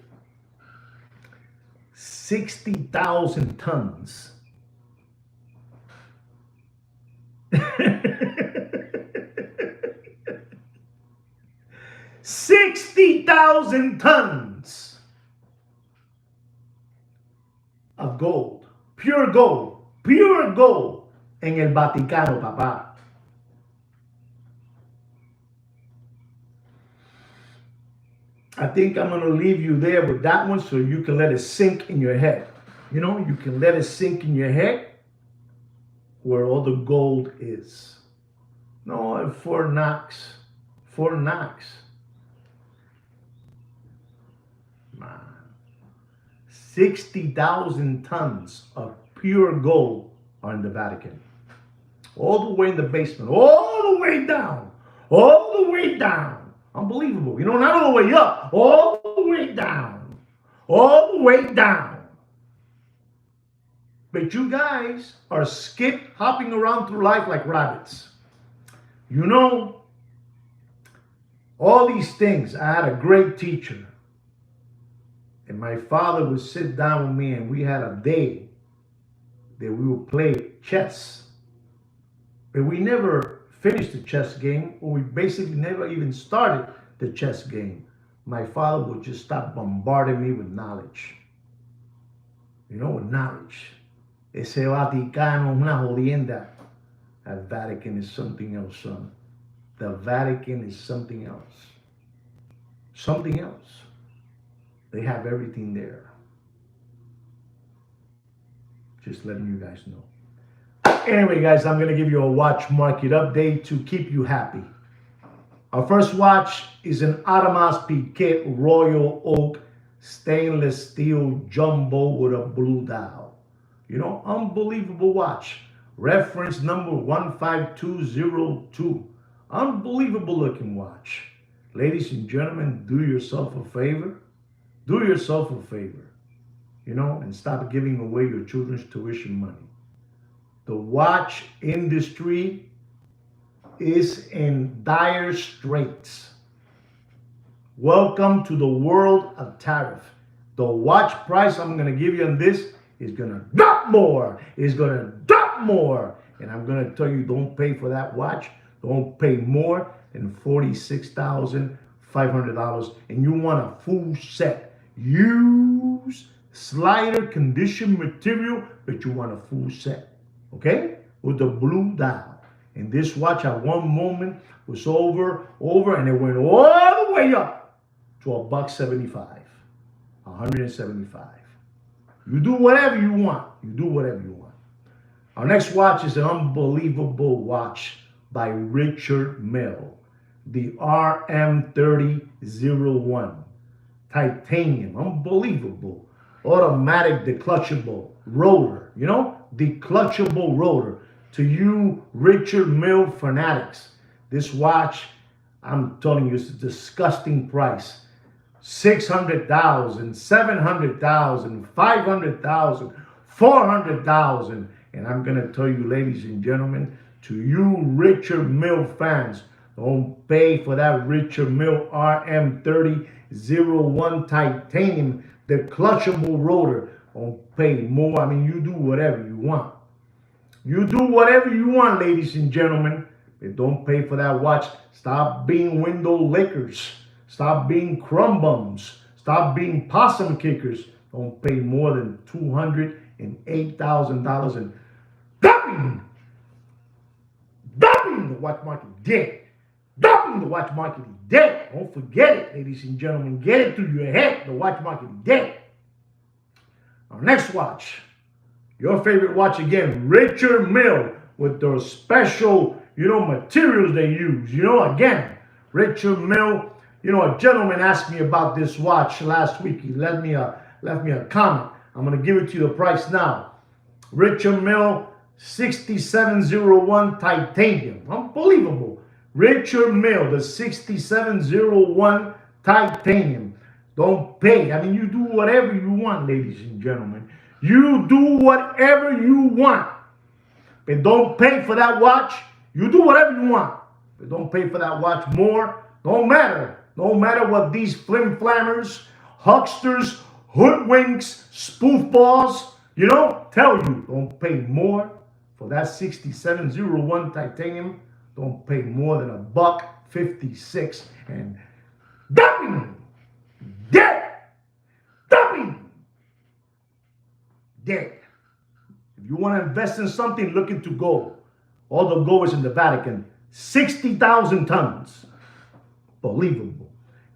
A: 60,000 tons. $60,000 tons of gold, pure gold en el Vaticano, papá. I think I'm going to leave you there with that one so you can let it sink in your head. You can let it sink in your head where all the gold is. No, Fort Knox. Fort Knox. Man. 60,000 tons of pure gold are in the Vatican. All the way in the basement. All the way down. All the way down. Unbelievable. Not all the way up. All the way down. All the way down. But you guys are hopping around through life like rabbits. All these things. I had a great teacher. And my father would sit down with me and we had a day that we would play chess. But we never finished the chess game, or we basically never even started the chess game. My father would just stop bombarding me with knowledge. With knowledge. Ese Vaticano es una jodienda. That Vatican is something else, son. The Vatican is something else. Something else. They have everything there. Just letting you guys know. Anyway, guys, I'm going to give you a watch market update to keep you happy. Our first watch is an Audemars Piguet Royal Oak stainless steel jumbo with a blue dial. Unbelievable watch. Reference number 15202. Unbelievable looking watch. Ladies and gentlemen, do yourself a favor. Do yourself a favor. And stop giving away your children's tuition money. The watch industry is in dire straits. Welcome to the world of tariff. The watch price I'm going to give you on this is going to drop more. It's going to drop more. And I'm going to tell you, don't pay for that watch. Don't pay more than $46,500. And you want a full set. Use slider condition material, but you want a full set. Okay? With the blue dial. And this watch at one moment was over, and it went all the way up to $175. $175. You do whatever you want. You do whatever you want. Our next watch is an unbelievable watch by Richard Mille, the RM3001. Titanium, unbelievable. Automatic declutchable rotor, declutchable rotor. To you Richard Mille fanatics, this watch, I'm telling you, it's a disgusting price. 600,000, 700,000, 500,000, 400,000. And I'm going to tell you, ladies and gentlemen, to you Richard Mille fans, don't pay for that Richard Mille RM3001 titanium, the clutchable rotor. Don't pay more. I mean, you do whatever you want. You do whatever you want, ladies and gentlemen. But don't pay for that watch. Stop being window lickers. Stop being crumb bums. Stop being possum kickers. Don't pay more than $208,000 and dumping the watch market dead. Dumping the watch market is dead. Don't forget it, ladies and gentlemen. Get it through your head. The watch market is dead. Our next watch, your favorite watch again, Richard Mille, with those special, materials they use. Again, Richard Mille. A gentleman asked me about this watch last week. He left me a comment. I'm going to give it to you the price now. Richard Mille 6701 titanium. Unbelievable. Richard Mille, the 6701 titanium. Don't pay. I mean, you do whatever you want, ladies and gentlemen. You do whatever you want. But don't pay for that watch. You do whatever you want. But don't pay for that watch more. Don't matter. No matter what these flim-flammers, hucksters, hoodwinks, spoofballs, tell you. Don't pay more for that 6701 titanium. Don't pay more than $156. And dumping, dead, dumping, dead. If you want to invest in something, look into gold. All the gold is in the Vatican. 60,000 tons. Believable.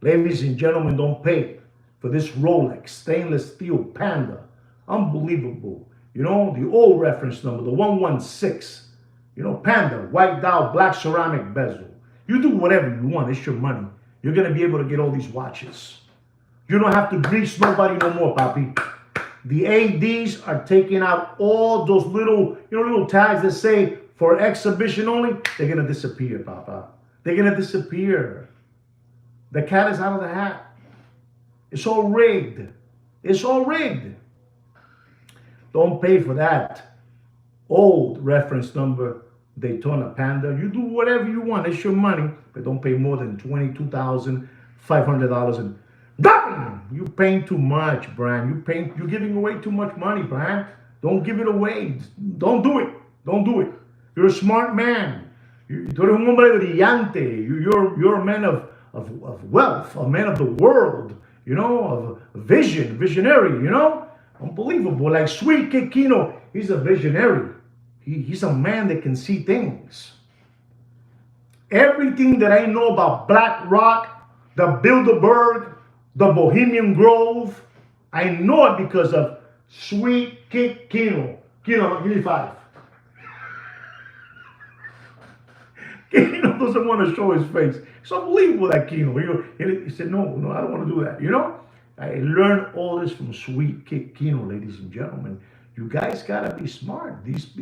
A: Ladies and gentlemen, don't pay for this Rolex stainless steel Panda. Unbelievable. The old reference number, the 116. Panda, white dial, black ceramic bezel. You do whatever you want. It's your money. You're going to be able to get all these watches. You don't have to grease nobody no more, papi. The ADs are taking out all those little tags that say for exhibition only. They're going to disappear, papa. They're going to disappear. The cat is out of the hat. It's all rigged. It's all rigged. Don't pay for that old reference number Daytona Panda. You do whatever you want. It's your money. But don't pay more than $22,500. And dumping! You paying too much, Brian. You're giving away too much money, Brian. Don't give it away. Don't do it. Don't do it. You're a smart man. Tú eres un hombre brillante. You're a man of wealth, a man of the world, of vision, visionary, Unbelievable. Like Sweet Kid Kino, he's a visionary. He's a man that can see things. Everything that I know about Black Rock, the Bilderberg, the Bohemian Grove, I know it because of Sweet Kid Kino. Kino, give me 5. Kino doesn't want to show his face. It's unbelievable, that Kino. He said, no, I don't want to do that. I learned all this from Sweet Kid Kino, ladies and gentlemen. You guys gotta be smart. These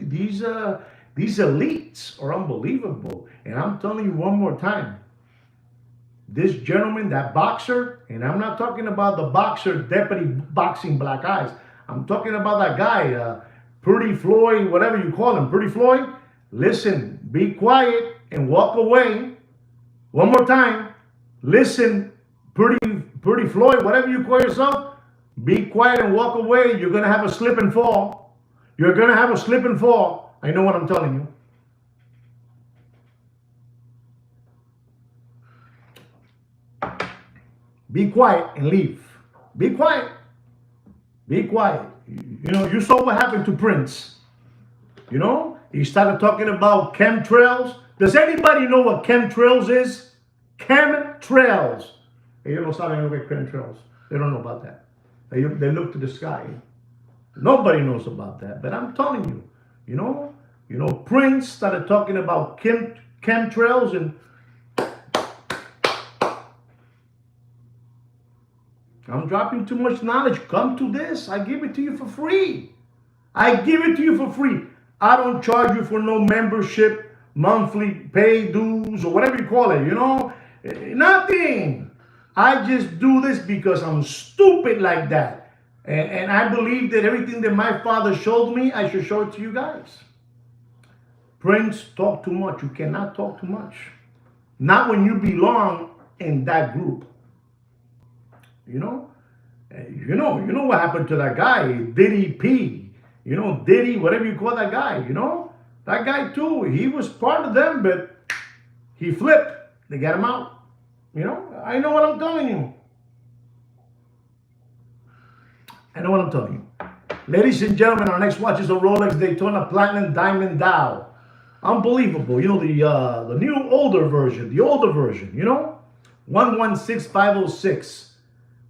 A: elites are unbelievable. And I'm telling you one more time, this gentleman, that boxer, and I'm not talking about the boxer deputy boxing black eyes. I'm talking about that guy, Pretty Floyd, whatever you call him, Pretty Floyd. Listen, be quiet and walk away. One more time. Listen, Pretty Floyd, whatever you call yourself, be quiet and walk away. You're going to have a slip and fall. You're going to have a slip and fall. I know what I'm telling you. Be quiet and leave. Be quiet. Be quiet. You saw what happened to Prince. He started talking about chemtrails. Does anybody know what chemtrails is? Chemtrails. Ellos no saben lo que es chemtrails. They don't know about that. They look to the sky. Nobody knows about that, but I'm telling you, you know, Prince started talking about chemtrails, and I'm dropping too much knowledge. Come to this. I give it to you for free. I give it to you for free. I don't charge you for no membership, monthly pay dues, or whatever you call it, Nothing. I just do this because I'm stupid like that. And I believe that everything that my father showed me, I should show it to you guys. Prince, talk too much. You cannot talk too much. Not when you belong in that group. You know? You know what happened to that guy, Diddy P. Diddy, whatever you call that guy, That guy too, he was part of them, but he flipped. They got him out. I know what I'm telling you. I know what I'm telling you. Ladies and gentlemen, our next watch is a Rolex Daytona Platinum Diamond Dial. Unbelievable. The new older version, 116506.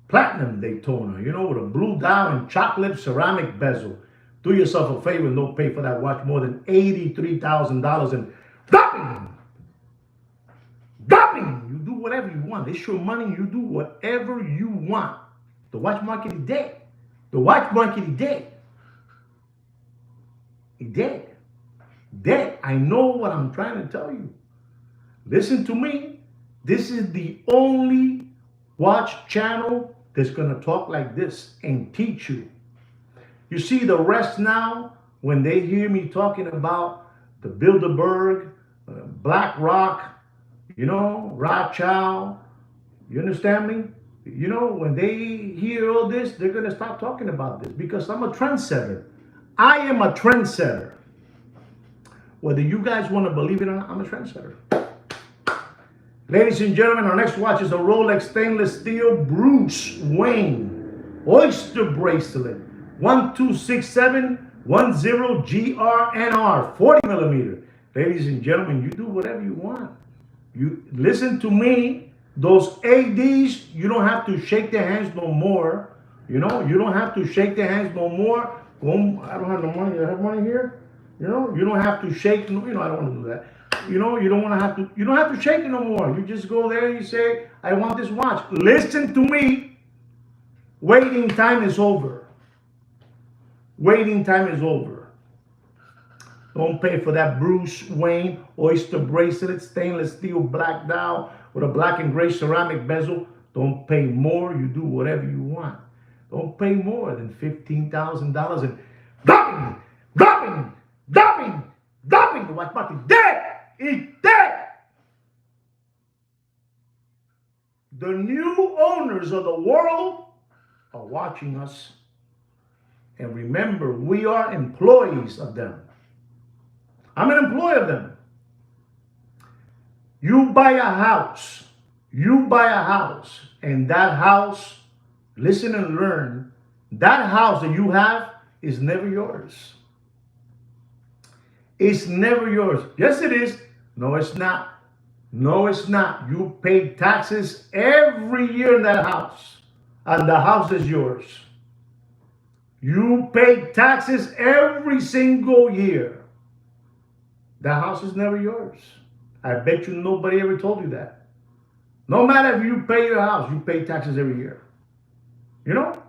A: Platinum Daytona, with a blue dial and chocolate ceramic bezel. Do yourself a favor and don't pay for that watch more than $83,000 and dropping. You do whatever you want. It's your money. You do whatever you want. The watch market is dead. The watch market is dead. It's dead. Dead. I know what I'm trying to tell you. Listen to me. This is the only watch channel that's going to talk like this and teach you. You see, the rest now, when they hear me talking about the Bilderberg, BlackRock, Rothschild, you understand me? When they hear all this, they're going to stop talking about this because I'm a trendsetter. I am a trendsetter. Whether you guys want to believe it or not, I'm a trendsetter. Ladies and gentlemen, our next watch is a Rolex stainless steel Bruce Wayne Oyster bracelet, 126710GRNR, 40 millimeter. Ladies and gentlemen, you do whatever you want. You listen to me. Those ADs, you don't have to shake their hands no more. You don't have to shake their hands no more. I don't have no money. I have money here. You don't have to shake. I don't want to do that. You don't have to shake it no more. You just go there and you say, I want this watch. Listen to me. Waiting time is over. Waiting time is over. Don't pay for that Bruce Wayne Oyster bracelet, stainless steel black dial with a black and gray ceramic bezel. Don't pay more. You do whatever you want. Don't pay more than $15,000 and dropping. The watch market dead. It's dead. The new owners of the world are watching us. And remember, we are employees of them. I'm an employee of them. You buy a house. And that house, listen and learn, that house that you have is never yours. It's never yours. Yes, it is. No, it's not. No, it's not. You pay taxes every year in that house, and the house is yours. You pay taxes every single year. The house is never yours. I bet you nobody ever told you that. No matter if you pay your house, you pay taxes every year. You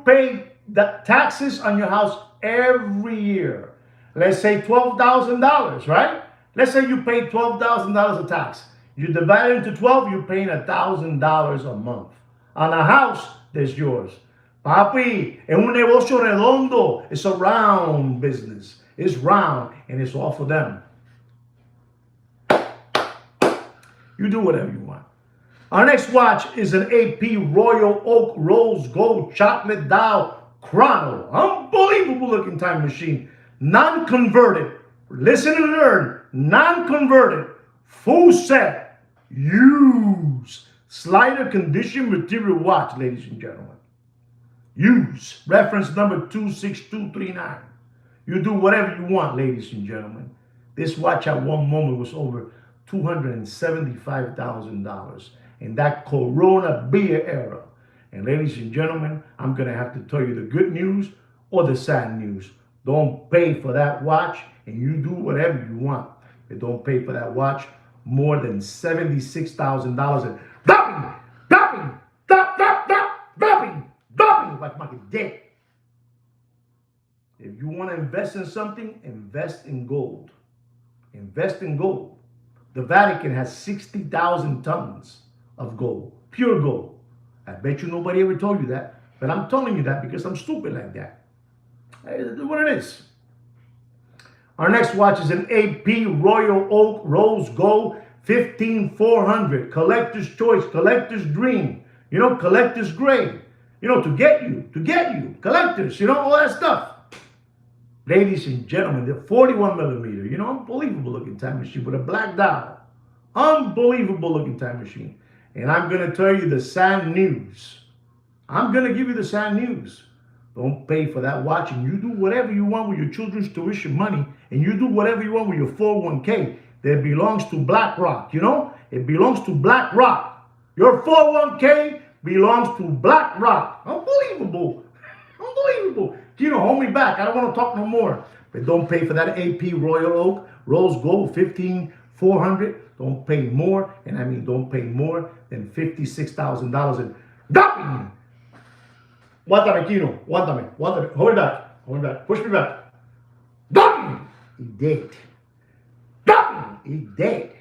A: pay the taxes on your house every year. Let's say $12,000, right? Let's say you pay $12,000 of tax. You divide it into 12, you're paying $1,000 a month. On a house that's yours. Papi, es un negocio redondo. It's a round business. It's round, and it's all for them. You do whatever you want. Our next watch is an AP Royal Oak Rose Gold Chocolate Dial Chrono. Unbelievable looking time machine. Non-converted. Listen and learn. Non-converted. Full set. Use. Slider condition material watch, ladies and gentlemen. Use. Reference number 26239. You do whatever you want, ladies and gentlemen. This watch at one moment was over $275,000 in that Corona beer era. And ladies and gentlemen, I'm going to have to tell you the good news or the sad news. Don't pay for that watch and you do whatever you want. But don't pay for that watch more than $76,000 and dropping like my dead. If you want to invest in something, invest in gold. Invest in gold. The Vatican has 60,000 tons of gold, pure gold. I bet you nobody ever told you that, but I'm telling you that because I'm stupid like that. It's what it is. Our next watch is an AP Royal Oak Rose Gold 15400. Collector's choice, collector's dream. You know, collector's grade. You know, to get you, collectors, you know, all that stuff. Ladies and gentlemen, the 41 millimeter, you know, unbelievable looking time machine with a black dial. Unbelievable looking time machine. And I'm going to tell you the sad news. I'm going to give you the sad news. Don't pay for that watch and you do whatever you want with your children's tuition money and you do whatever you want with your 401k that belongs to BlackRock, you know? It belongs to BlackRock. Your 401k belongs to BlackRock. Unbelievable. Unbelievable. Kino, hold me back. I don't want to talk no more. But don't pay for that AP Royal Oak Rose Gold 15400. Don't pay more, and I mean don't pay more than $56,000 in dumping. Aguántame, Kino. Aguántame. Hold it back. Hold it back. Push me back. Dumping. He dead. Dumping. He dead.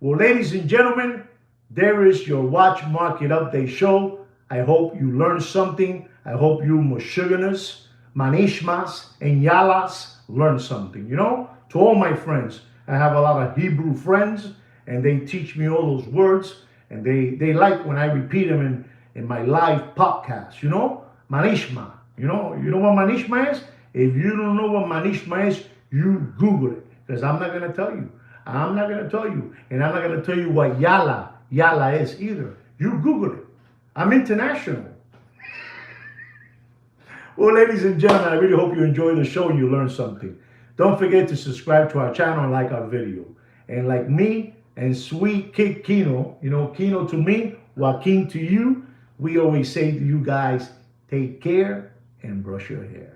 A: Well, ladies and gentlemen, there is your watch market update show. I hope you learned something. I hope you Meshuggahs, Manishmas, and Yalas learned something. You know, to all my friends, I have a lot of Hebrew friends, and they teach me all those words, and they like when I repeat them in my live podcast. You know, Manishma. You know what Manishma is? If you don't know what Manishma is, you Google it, because I'm not going to tell you. I'm not going to tell you, and I'm not going to tell you what Yala is either. You Google it. I'm international. Well, ladies and gentlemen, I really hope you enjoyed the show and you learned something. Don't forget to subscribe to our channel and like our video. And like me and sweet Kid Kino, you know, Kino to me, Joaquin to you, we always say to you guys, take care and brush your hair.